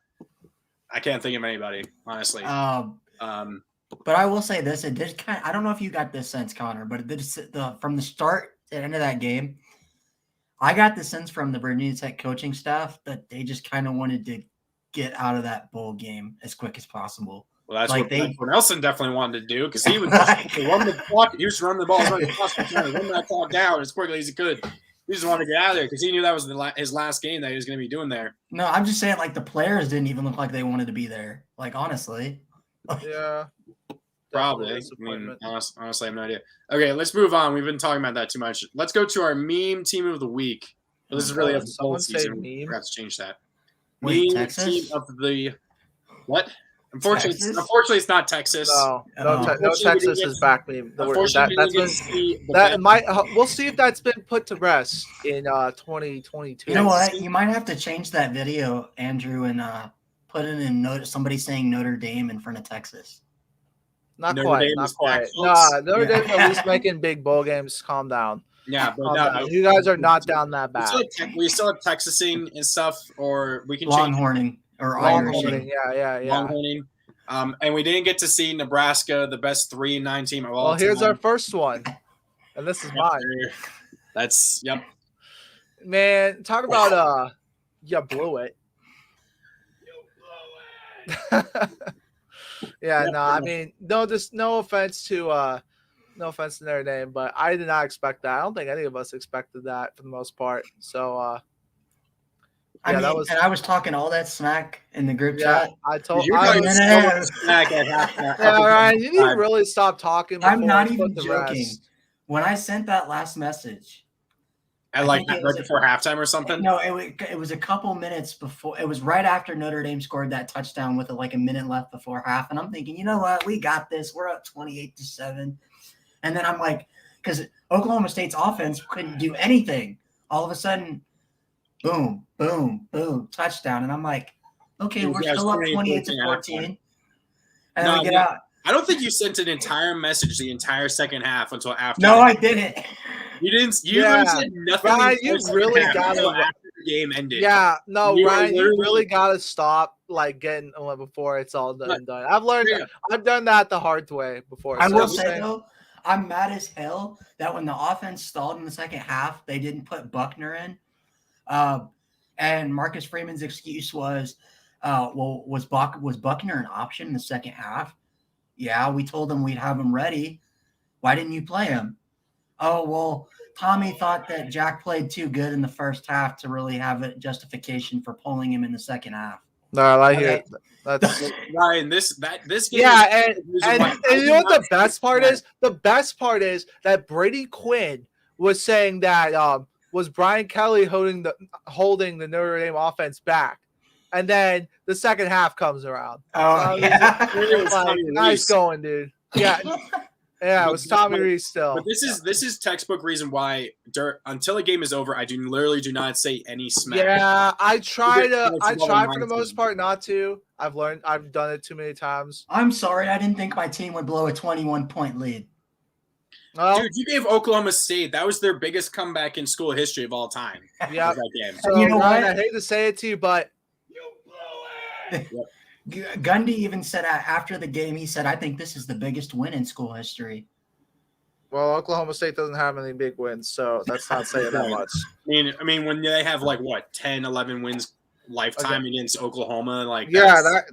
can't think of anybody, honestly. But I will say this: it did kind of, I don't know if you got this sense, Connor, but it did from the start to the end of that game, I got the sense from the Virginia Tech coaching staff that they just kind of wanted to get out of that bowl game as quick as possible. Well, that's like what Nelson definitely wanted to do, because he was run the clock. He was running the ball, running that clock down as quickly as he could. He just wanted to get out of there because he knew that was his last game that he was going to be doing there. No, I'm just saying, like, the players didn't even look like they wanted to be there. Like, honestly. Yeah. Probably. I mean, honestly, I have no idea. Okay, let's move on. We've been talking about that too much. Let's go to our meme team of the week. Well, this is really a full season. We forgot to change that. Wait, meme Texas? team of the what? Unfortunately, it's not Texas. No, Texas is back meme. We'll see if that's been put to rest in 2022. You know what? You might have to change that video, Andrew, and put it in somebody saying Notre Dame in front of Texas. Not quite. Nah, Notre Dame at least making big bowl games. Calm down. Yeah, but you guys are not down that bad. We still have Texasing and stuff, or we can Longhorning or Irishing. Yeah. Longhorning. And we didn't get to see Nebraska, the best 3-9 team of all time. Well, here's our first one, and this is mine. That's Man, talk about you blew it. Yeah, no, I mean, no offense to Notre Dame, but I did not expect that. I don't think any of us expected that for the most part. So, I was talking all that smack in the group chat. I told you. Ryan, you need to really stop talking. I'm not even joking. When I sent that last message, right before halftime or something. No, it was a couple minutes before. It was right after Notre Dame scored that touchdown with like a minute left before half, and I'm thinking, you know what, we got this. We're up 28-7, and then I'm like, because Oklahoma State's offense couldn't do anything. All of a sudden, boom, boom, boom, touchdown. And I'm like, okay, we're still up 28-14. And then we get out. I don't think you sent an entire message the entire second half until after. No, I didn't. You didn't. You said nothing. Ryan, you really got to after the game ended. Yeah, no, Ryan, you really got to stop getting before it's all done and done. I've learned. Yeah. I've done that the hard way before. I will say though, I'm mad as hell that when the offense stalled in the second half, they didn't put Buckner in. And Marcus Freeman's excuse was, was Buckner an option in the second half? Yeah, we told him we'd have him ready. Why didn't you play him? Oh, well, Tommy thought that Jack played too good in the first half to really have a justification for pulling him in the second half. No, I hear it. That's Ryan. This game. Yeah, and you know what the best part is? The best part is that Brady Quinn was saying that was Brian Kelly holding the Notre Dame offense back, and then the second half comes around. Oh, yeah. Nice going, dude. Yeah. Yeah, it was Tommy Rees still. But this is textbook reason why until a game is over, I literally do not say any smack. Yeah, I try for the most part not to. I've done it too many times. I'm sorry, I didn't think my team would blow a 21-point lead. Well, dude, you gave Oklahoma State. That was their biggest comeback in school history of all time. Yeah. So, you know Ryan, what? I hate to say it to you, but You blew it. Yep. Gundy even said after the game, he said, I think this is the biggest win in school history. Well, Oklahoma State doesn't have any big wins, so that's not saying that much. I mean, when they have 10, 11 wins lifetime against Oklahoma,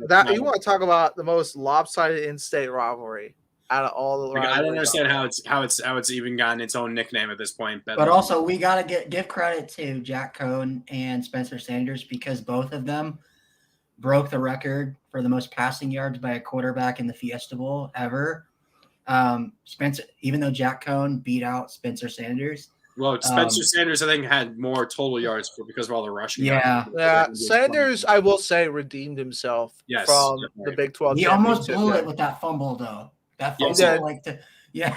that you want to talk about the most lopsided in-state rivalry out of all the. I don't understand how it's even gotten its own nickname at this point. But also, we got to give credit to Jack Cohn and Spencer Sanders because both of them broke the record for the most passing yards by a quarterback in the Fiesta Bowl ever. Spencer, even though Jack Cohn beat out Spencer Sanders. Well, Spencer Sanders, I think, had more total yards because of all the rushing. Yeah. Yeah, Sanders, I will say, redeemed himself from the Big 12 He almost championship blew game. it with that fumble, though. That Yes, fumble, he did.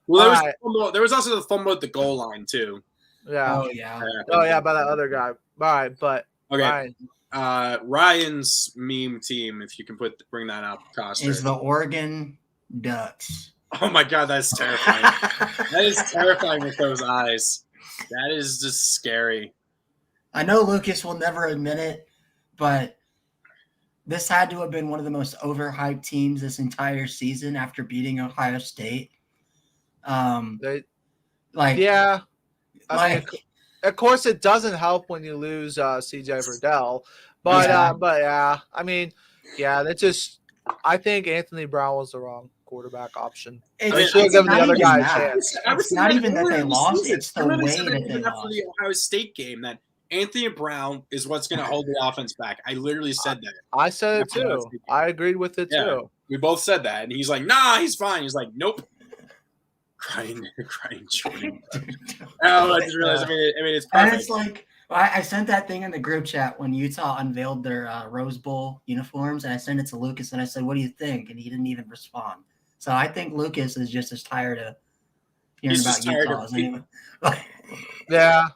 Well, there was also the fumble at the goal line too. Yeah. Oh yeah. Oh yeah, by that other guy. All right, but okay. Ryan's meme team, if you can bring that up, Coster, is the Oregon Ducks. Oh my God, that's terrifying. That is terrifying with those eyes. That is just scary. I know Lucas will never admit it, but this had to have been one of the most overhyped teams this entire season after beating Ohio State. Yeah. I mean, of course, it doesn't help when you lose C.J. Verdell, but yeah, I mean, yeah, that's just. I think Anthony Brown was the wrong quarterback option. They should have given the other guy a chance. It's not even that they lost; it's the way that they lost. After the Ohio State game, that Anthony Brown is what's going to hold the offense back. I literally said that. I said it too. I agreed with it too. We both said that, and he's like, "Nah, he's fine." He's like, "Nope." Crying. Oh, I just realized. I mean, it's perfect. And it's like I sent that thing in the group chat when Utah unveiled their Rose Bowl uniforms, and I sent it to Lucas, and I said, "What do you think?" And he didn't even respond. So I think Lucas is just as tired of hearing about Utah as anyone. Yeah.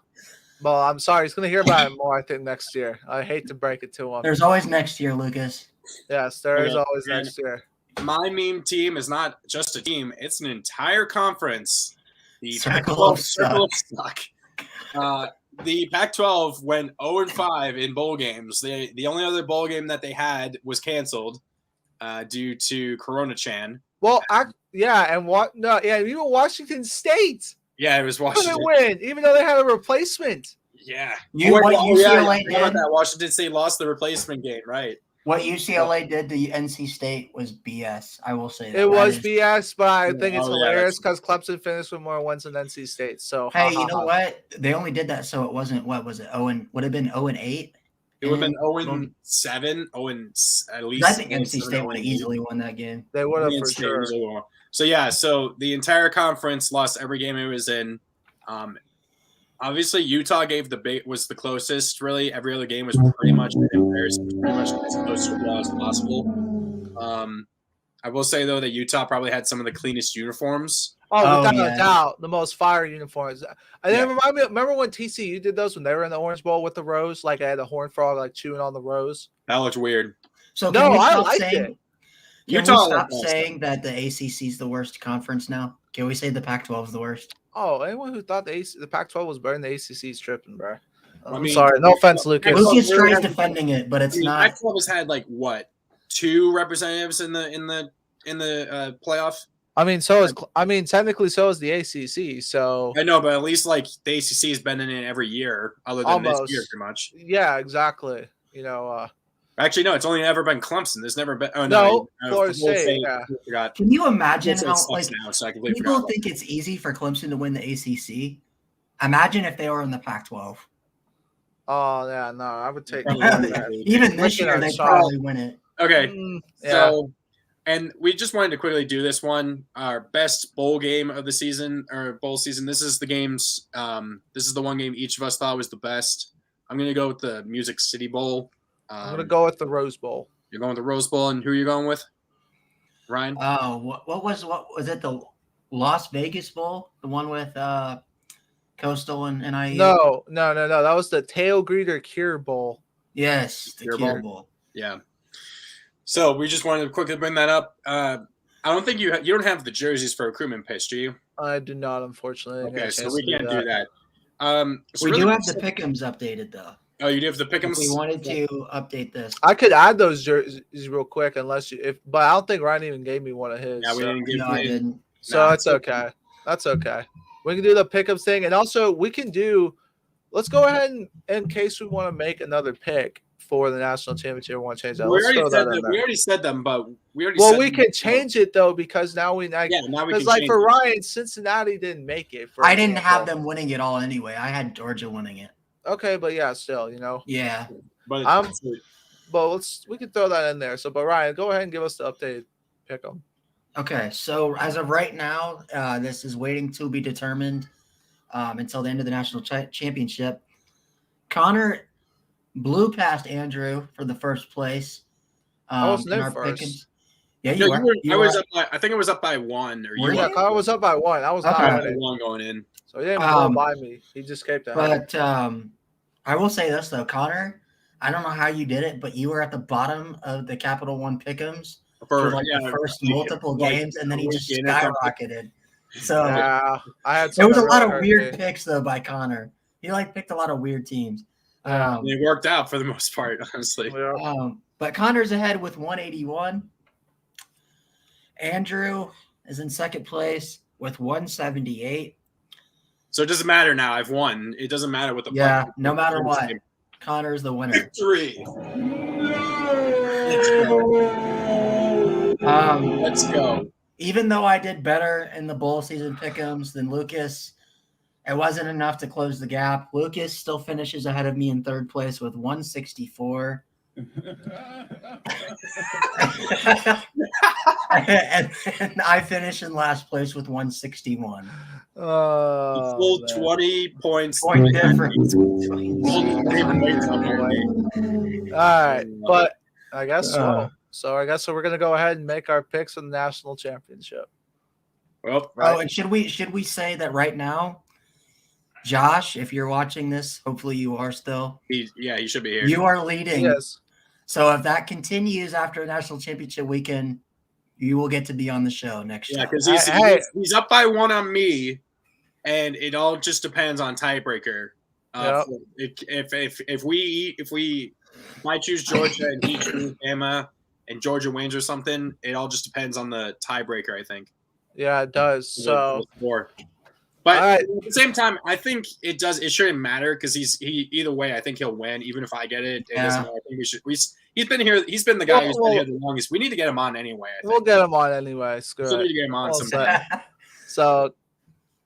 Well, I'm sorry. He's going to hear about it more, I think, next year. I hate to break it to him. There's always next year, Lucas. Yes, there is always next year. My meme team is not just a team; it's an entire conference. The Circle of Suck. The Pac-12 went 0-5 in bowl games. The only other bowl game that they had was canceled due to Corona Chan. Well, even Washington State. Yeah, it was Washington. Couldn't win, even though they had a replacement. Yeah. UCLA did. That Washington State lost the replacement game, right? What UCLA did to NC State was BS. I will say that. It was BS, but I think it's hilarious because Clemson finished with more wins than NC State. So hey, you know what? They only did that so it wasn't. What was it? Would have been 0-8. It would have been 0-7, at least. I think NC State would have easily won that game. They would have for sure. So the entire conference lost every game it was in. Obviously, Utah was the closest. Really, every other game was pretty much in comparison, pretty much as close to it as possible. I will say though that Utah probably had some of the cleanest uniforms. Without a doubt, the most fire uniforms. Remember when TCU did those when they were in the Orange Bowl with the rose? Like I had a horned frog like chewing on the rose. That looked weird. So I liked it. Can Utah we stop saying that the ACC is the worst conference now? Can we say the Pac-12 is the worst? Oh, anyone who thought the Pac-12 was better than the ACC is tripping, bro. I'm sorry. No offense, Lucas. Lucas tries defending it, but it's not. Pac-12 has had 2 representatives in the playoff. Technically, so is the ACC. So I know, but at least the ACC has been in it every year, other than this year, pretty much. Yeah, exactly. Actually, no, it's only ever been Clemson. There's never been. Florida State. Yeah. Can you imagine how people think it's easy for Clemson to win the ACC? Imagine if they were in the Pac-12. Oh yeah, no, I would take even this year. They probably win it. Okay, so and we just wanted to quickly do this one. Our best bowl game of the season or bowl season. This is the games. This is the one game each of us thought was the best. I'm gonna go with the Music City Bowl. I'm going to go with the Rose Bowl. You're going with the Rose Bowl, and who are you going with? Ryan? Oh, what was it? The Las Vegas Bowl? The one with Coastal and IU? No. That was the Tail Greeter Cure Bowl. Yes, the Cure Bowl. Yeah. So we just wanted to quickly bring that up. I don't think you don't have the jerseys for recruitment pitch, do you? I do not, unfortunately. Okay, so we can't do that. We do have the pick'ems updated, though. Oh, you do have the pick'ems? We wanted to update this. I could add those jerseys real quick, but I don't think Ryan even gave me one of his. Yeah, we didn't give I didn't. So it's okay. That's okay. We can do the pick'ems thing, and also we can do. Let's go ahead and in case we want to make another pick for the national championship, we want to change that. We already said them, but we already. Well, we can change it though because now we. Now we can. Because for Ryan, Cincinnati didn't make it. I didn't have them winning it all anyway. I had Georgia winning it. Okay, but yeah, still, Yeah. But we can throw that in there. So, but Ryan, go ahead and give us the updated pick 'em. Okay, so as of right now, this is waiting to be determined until the end of the national championship. Connor blew past Andrew for the first place. I wasn't in in our first. pickings. Yeah, No, you were. I was up by. I think it was up by 1, or Were you you? Yeah, Kyle was up by 1. I was Okay. not up by winning. 1 going in. So he didn't blow by me. He just escaped ahead. But I will say this though, Connor. I don't know how you did it, but you were at the bottom of the Capital One pick'ems for like the first multiple games, and then he just skyrocketed. So Yeah, I had. there was a lot really of weird picks though by Connor. He picked a lot of weird teams. Yeah. It worked out for the most part, honestly. Yeah. But Connor's ahead with 181. Andrew is in second place with 178. So it doesn't matter now. I've won. It doesn't matter what the no matter what, Connor's the winner. Victory. Let's go. Even though I did better in the bowl season pick'ems than Lucas, it wasn't enough to close the gap. Lucas still finishes ahead of me in third place with 164. and I finish in last place with 161. Full 20 points. Point difference. All right, but I guess so. So I guess we're gonna go ahead and make our picks for the national championship. Well, right. Oh, and should we say that right now, Josh, if you're watching this, hopefully you are still. He should be here. You are leading. Yes. So if that continues after national championship weekend, you will get to be on the show next year. Yeah, because he's up by 1 on me, and it all just depends on tiebreaker. If I choose Georgia and he chooses Bama and Georgia wins or something, it all just depends on the tiebreaker, I think. Yeah, it does. So, but at the same time, I think it does. It shouldn't matter because he either way. I think he'll win, even if I get it. It doesn't matter. I think we should. He's been here. He's been the guy who's been here the longest. We need to get him on anyway. We'll get him on anyway. Screw it. We need to get him on sometime. So,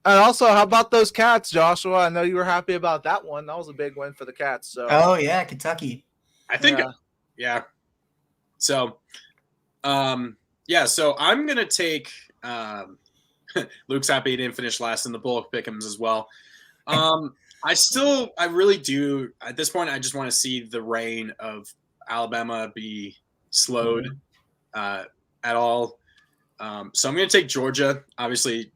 and also, how about those Cats, Joshua? I know you were happy about that one. That was a big win for the Cats. So. Oh yeah, Kentucky. I think. Yeah. So, So I'm gonna take. Luke's happy he didn't finish last in the bowl pick'ems as well. I really do. At this point, I just want to see the reign of Alabama be slowed at all. So I'm going to take Georgia. Obviously,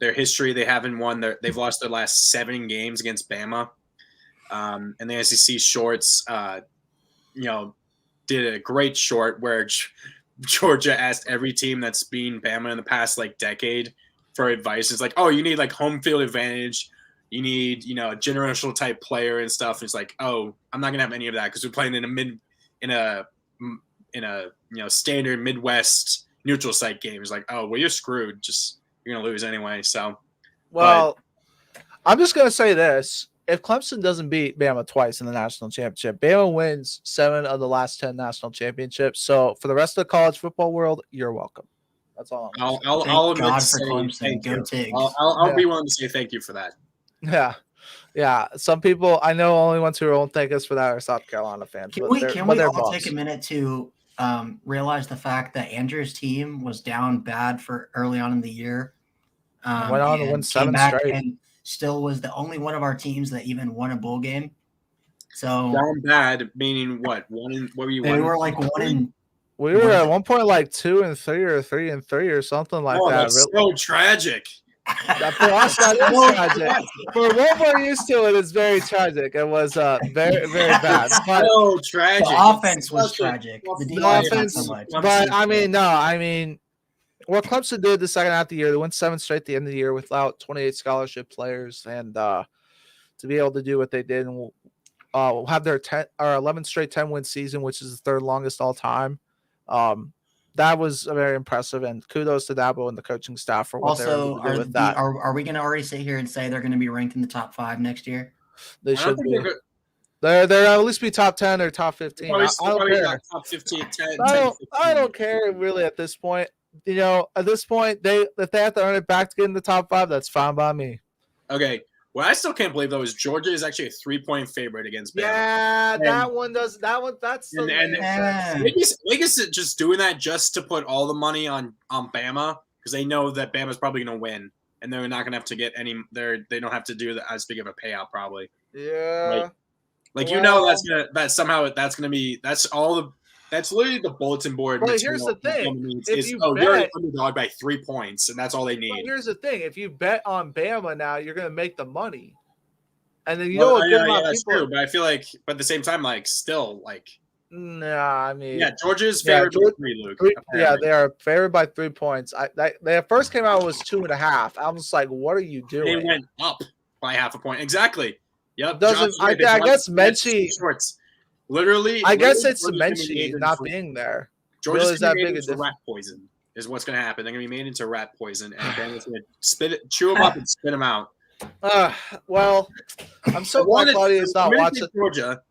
their history, they haven't won. They've lost their last 7 games against Bama. And the SEC shorts, did a great short where Georgia asked every team that's been Bama in the past decade for advice. It's like, oh, you need home field advantage. You need, a generational type player and stuff. And it's like, oh, I'm not gonna have any of that because we're playing in a standard Midwest neutral site game. It's like, oh, well, you're screwed. You're gonna lose anyway. So, I'm just gonna say this. If Clemson doesn't beat Bama twice in the national championship, Bama wins 7 of the last 10 national championships. So for the rest of the college football world, you're welcome. That's all. I'll be willing to say thank you for that. Yeah. Some people I know only ones who won't thank us for that are South Carolina fans. Can we all take a minute to realize the fact that Andrew's team was down bad for early on in the year? Went on to win 7 straight. And still was the only one of our teams that even won a bowl game. So down bad meaning what? What were you? They were 1 in. We were at one point 2-3 or 3-3 or something like that. That's so tragic. For us, that is tragic. For what we're used to, it is very tragic. It was very, very bad. So tragic. The offense was tragic. The offense, not so much. But what Clemson did the second half of the year, they went 7 straight at the end of the year without 28 scholarship players, and to be able to do what they did and have their 11 straight 10-win season, which is the 3rd longest all time. That was very impressive, and kudos to Dabo and the coaching staff for what they're able to do with that. Are we going to already sit here and say they're going to be ranked in the top 5 next year? They should be. They're at least be top 10 or top 15. I don't care. Top 15, 10, I don't care really at this point. At this point, if they have to earn it back to get in the top 5, that's fine by me. Okay. What I still can't believe though is Georgia is actually a 3-point favorite against Bama. Yeah, that one does. That one. That's the Vegas is just doing that just to put all the money on Bama because they know that Bama's probably going to win, and they're not going to have to get any. They don't have to do as big of a payout probably. Yeah. Like well, that's literally the bulletin board. Well, here's the thing: you're an underdog by 3 points, and that's all they need. Well, here's the thing: if you bet on Bama now, you're going to make the money, and then that's true. But I feel like, but at the same time, still. Nah, I mean, Georgia's favored by 3, Luke. Yeah, they are favored by 3 points. They first came out was 2.5. I was like, what are you doing? They went up by half a point. Exactly. Yep. I guess Menchie. Literally, I guess it's Menchie not being there. Georgia's really going to be made into rat poison is what's going to happen. They're going to be made into rat poison, and Bama's going to chew them up and spit them out. Well, I'm so glad Claudia's not watching Georgia,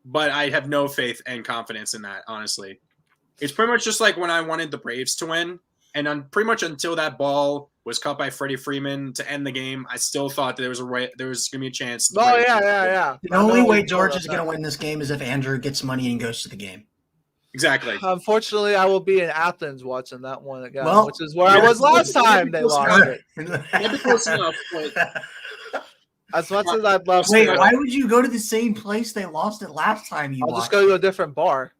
but I have no faith and confidence in that, honestly. It's pretty much just like when I wanted the Braves to win, and pretty much until that ball was caught by Freddie Freeman to end the game, I still thought that there was going to be a chance. Yeah. The only way Georgia's going to win this game is if Andrew gets money and goes to the game. Exactly. Unfortunately, I will be in Athens watching that one again, which is where I was last time they lost it. As much as I'd love to. Wait, why would you go to the same place they lost it last time? I'll just go to a different bar.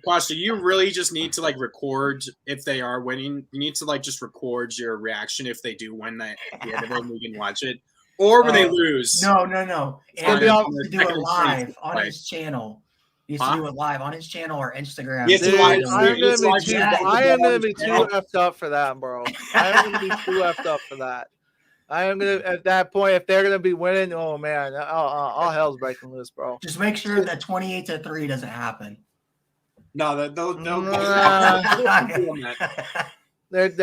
Costa, you really just need to record if they are winning. You need to just record your reaction if they do win that the end of it, and we can watch it. Or when they lose. No. And to do it live on his channel. He used to do it live on his channel or Instagram. I am gonna be too effed up for that, bro. I am gonna be too effed up for that. I am gonna at that point if they're gonna be winning. Oh man, all hell's breaking loose, bro. Just make sure that 28-3 doesn't happen. No, they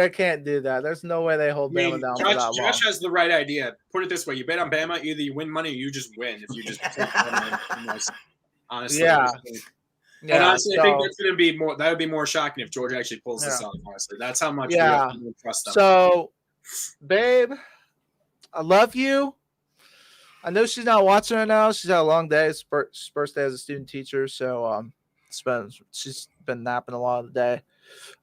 can't do that. There's no way they hold Bama down for that long. Josh has the right idea. Put it this way: you bet on Bama, either you win money or you just win. If you just honestly, yeah. And honestly, I think that's going to be more. That would be more shocking if Georgia actually pulls this off. Honestly, that's how much we have to trust them. So, babe, I love you. I know she's not watching right now. She's had a long day. It's first day as a student teacher, so she's been napping a lot of the day.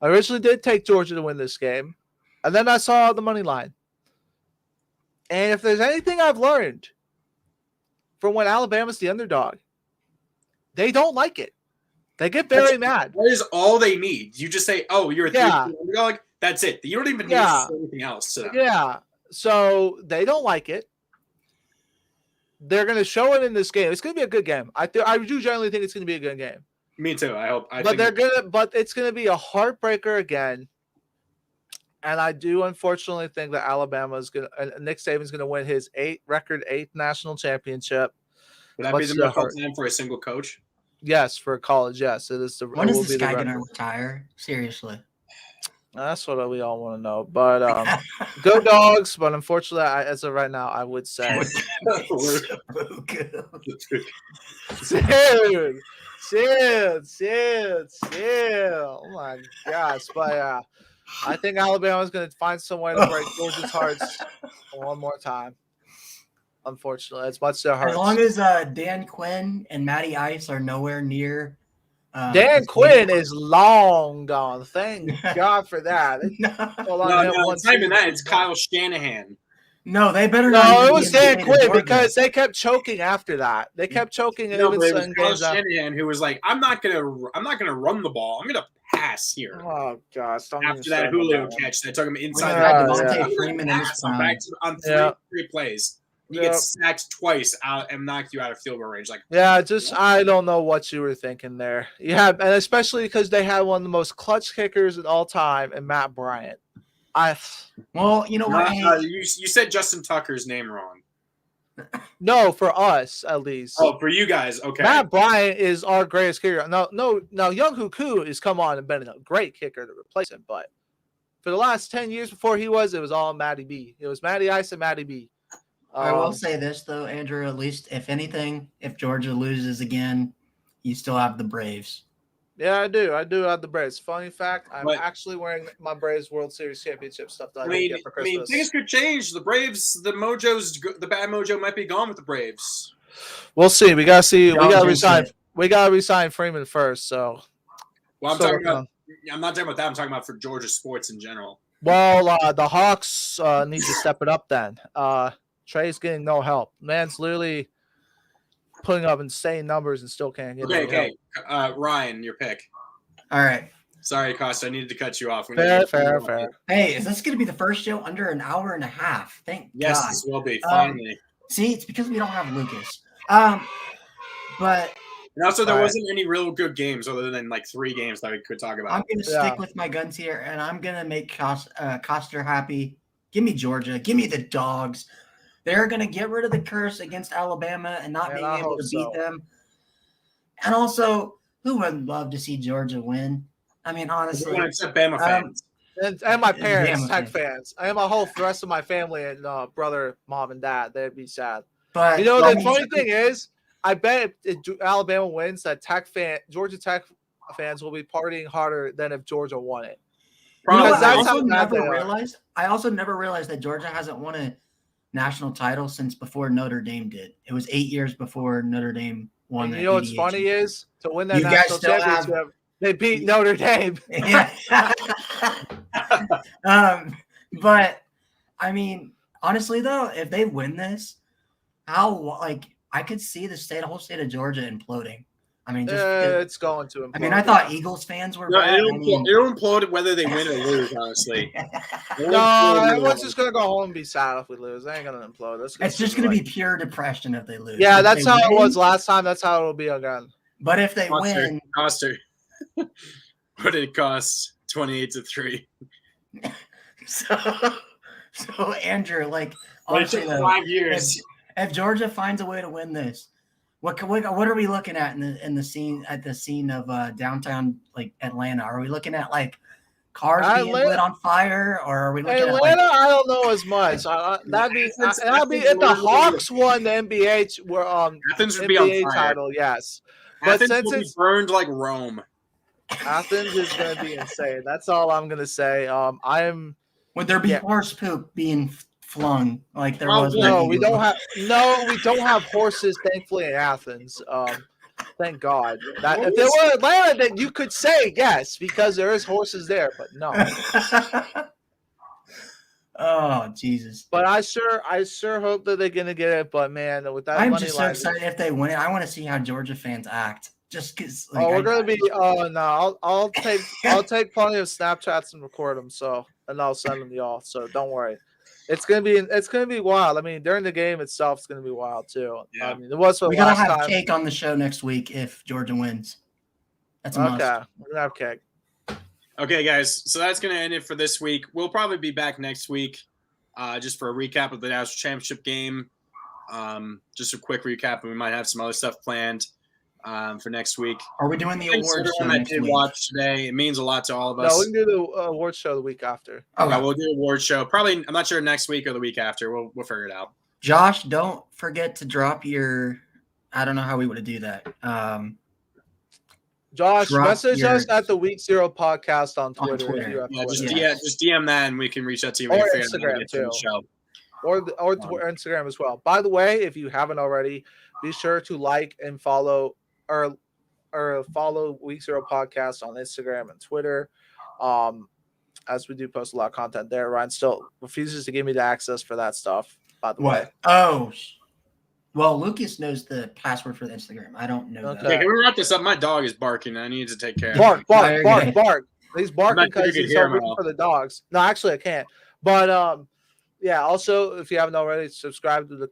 I originally did take Georgia to win this game, and then I saw the money line. And if there's anything I've learned from when Alabama's the underdog, they don't like it. They get very mad. That is all they need. You just say, "Oh, you're a 3-2 underdog." That's it. You don't even need to say anything else to them. Yeah. So they don't like it. They're going to show it in this game. It's going to be a good game. I do generally think it's going to be a good game. Me too. I hope. But it's going to be a heartbreaker again. And I do unfortunately think that Alabama is going to. Nick Saban's going to win his 8th national championship. Would that be the most time for a single coach? Yes, for college. Yes, it is. When is this guy going to retire? Seriously. That's what we all want to know. But go Dogs. But unfortunately, as of right now, I would say. Chill. Oh my gosh. But I think Alabama's going to find some way to break Georgia's hearts one more time. Unfortunately, as much as it hurts. As long as Dan Quinn and Matty Ice are nowhere near. Dan Quinn is long gone. Thank God for that. No, it's not even that. It's Kyle Shanahan. No, they better not. No, it was Dan Quinn because they kept choking after that. They kept choking and it was Kyle Shanahan who was like, I'm not gonna run the ball. I'm gonna pass here. Oh gosh. After that Julio catch that took him inside Devontae Freeman in his prime. On three plays. You get sacked twice out and knocked you out of field goal range. I don't know what you were thinking there. Yeah, and especially because they had one of the most clutch kickers of all time, and Matt Bryant. Well, you know what? You said Justin Tucker's name wrong. No, for us at least. Oh, for you guys, okay. Matt Bryant is our greatest kicker. No, Young Huku has come on and been a great kicker to replace him, but for the last 10 years before it was all Matty B. It was Matty Ice and Matty B. I will say this, though, Andrew, at least if anything, if Georgia loses again, you still have the Braves. Yeah, I do. I do have the Braves. Funny fact, I'm But- actually wearing my Braves World Series championship stuff that I I didn't mean, get for Christmas. things could change. The Braves, the bad mojo might be gone with the Braves. We'll see. We gotta see. We Don't gotta jinx resign. it. We gotta resign Freeman first. So, Well, I'm Still talking working about. on- I'm not talking about that. I'm talking about for Georgia sports in general. well, the Hawks need to step it up. Then Trey's getting no help. Man's literally putting up insane numbers and still can't get any Okay. help. Ryan, your pick. All right. Sorry, Costa. I needed to cut you off. We Fair, need to- fair. Hey, is this going to be the first show under an hour and a half? Thank Yes, God. this will be finally. See, it's because we don't have Lucas. But And also, there All right. wasn't any real good games other than like 3 games that we could talk I'm about. going to Yeah. stick with my guns here, and I'm going to make Coster happy. Give me Georgia. Give me the dogs. They're going to get rid of the curse against Alabama and not Man, being I able hope to beat so. them. And also, who would love to see Georgia win? I mean, honestly, Everyone except Bama fans. And my parents, Bama Tech fan. fans. I have my whole rest of my family and brother, mom, and dad. They'd be sad. but You know, I the mean, funny thing is, I bet if Alabama wins, that Georgia Tech fans will be partying harder than if Georgia won it. You know Because what? I that's also how bad they never are. realized. I also never realized that Georgia hasn't won a national title since before Notre Dame did. It was 8 years before Notre Dame won. And the you know what's 88 funny championship. is to win that You guys national still have- championship, they beat Notre Dame. Yeah. But I mean, honestly though, if they win this, how I could see the whole state of Georgia imploding. I mean, just because, It's going to. I mean, I thought Eagles fans were No, bad. it'll implode whether they win or lose, honestly. It'll No, implode everyone's either just gonna go home and be sad if we lose. They ain't gonna implode. it's just going to be pure depression if they lose. Yeah, If that's they how it win- was last time. That's how it'll be again. But if they way. win, Coster. What did it cost? 28-3. so Andrew, But it honestly took though, 5 years. if Georgia finds a way to win this, what are we looking at in the scene of downtown Atlanta? Are we looking at cars being Atlanta- lit on fire, or are we looking Atlanta, I don't know as much. That'd be if the Hawks won the NBA Athens would be on NBA fire. title, yes. But Athens since will be it's burned like Rome. Athens is gonna be insane. That's all I'm gonna say. would there be Yeah. horse poop being flung like there Well, was? No, when we Eagles- we don't have horses, thankfully, in Athens. Thank God. That if there were Atlanta, then you could say yes, because there is horses there, but no. Oh Jesus! But I sure hope that they're gonna get it. But man, with that I'm money just so line, excited if they win it. I want to see how Georgia fans act. Just because. we're gonna be. Oh no, I'll take plenty of Snapchats and record them. So and I'll send them to y'all. So don't worry. It's gonna be wild. I mean, during the game itself, it's gonna be wild too. Yeah. I mean, it was for We the gotta last have time. cake on the show next week if Georgia wins. That's a must. Okay, we're gonna have cake. Okay, guys. So that's going to end it for this week. We'll probably be back next week just for a recap of the national championship game. Just a quick recap, and we might have some other stuff planned for next week. Are we doing the Thanks awards show everyone that next did week? watch today. It means a lot to all of us. No, we can do the award show the week after. Oh, Yeah, we'll do an award show. Probably, I'm not sure next week or the week after. We'll figure it out. Josh, don't forget to drop your. I don't know how we would do that. Josh, Drop message your- us at the Week Zero podcast on Twitter. Twitter. If you have Yeah, Twitter. just DM that, and we can reach out to you. Or We can figure out how to Instagram, get to the too. show. or Instagram as well. By the way, if you haven't already, be sure to like and follow or follow Week Zero podcast on Instagram and Twitter. As we do post a lot of content there. Ryan still refuses to give me the access for that stuff. By the way, What? Oh, well, Lucas knows the password for the Instagram. I don't know Okay. Okay, that. can we wrap this up? My dog is barking. I need to take care of bark, him. bark, Very bark, good. bark. He's barking not sure because you he's can hear so him rooting all. for the dogs. No, actually, I can't. But yeah. Also, if you haven't already, subscribe to the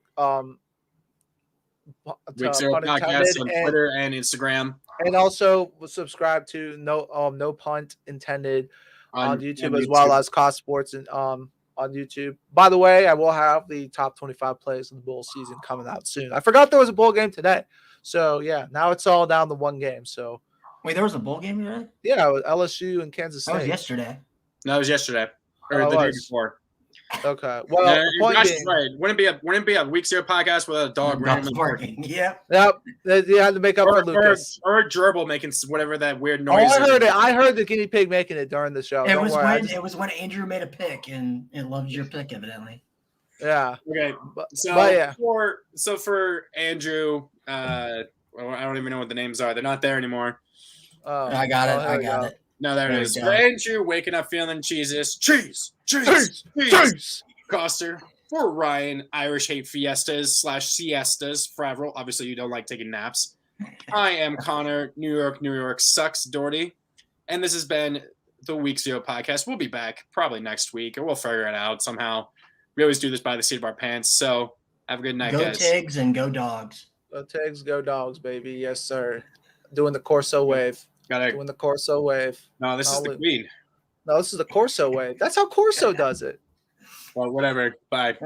Week Zero Pun Podcast Intended, on and- Twitter and Instagram. And also subscribe to no punt intended on YouTube, as YouTube. well as Kos Sports and on YouTube. By the way, I will have the top 25 plays of the bowl season coming out soon. I forgot there was a bowl game today. So yeah, now it's all down to one game. So Wait, there was a bowl game today? yeah, with LSU and Kansas That was State. yesterday. No, it was yesterday or Oh, it the day was. before. Okay. Well, Yeah, the point Josh is being, right. Wouldn't be a Week 0 podcast without a dog Dog's randomly barking. Yep. yep, you had to make up for Lucas. or a gerbil making whatever that weird Oh, noise. I heard is. it. I heard the guinea pig making it during the show. It Don't was worry. when it was when Andrew made a pick and it loved your pick evidently. Yeah. Okay, But so yeah. for Andrew, I don't even know what the names are. They're not there anymore. Oh, I got it. here I we got go. it. No, there There it we is. go. For Andrew, waking up feeling cheese. Jeez. Coster. For Ryan, Irish hate fiestas / siestas. For Avril, obviously you don't like taking naps. I am Connor, New York sucks, Doherty. And this has been the Week 0 podcast. We'll be back probably next week, or we'll figure it out somehow. We always do this by the seat of our pants. So have a good night, Go guys. Tigs and go Dogs. Go Tigs, go Dogs, baby. Yes, sir. Doing the Corso wave. Doing the Corso wave. No, this is the Queen. No, this is the Corso wave. That's how Corso does it. Well, whatever. Bye.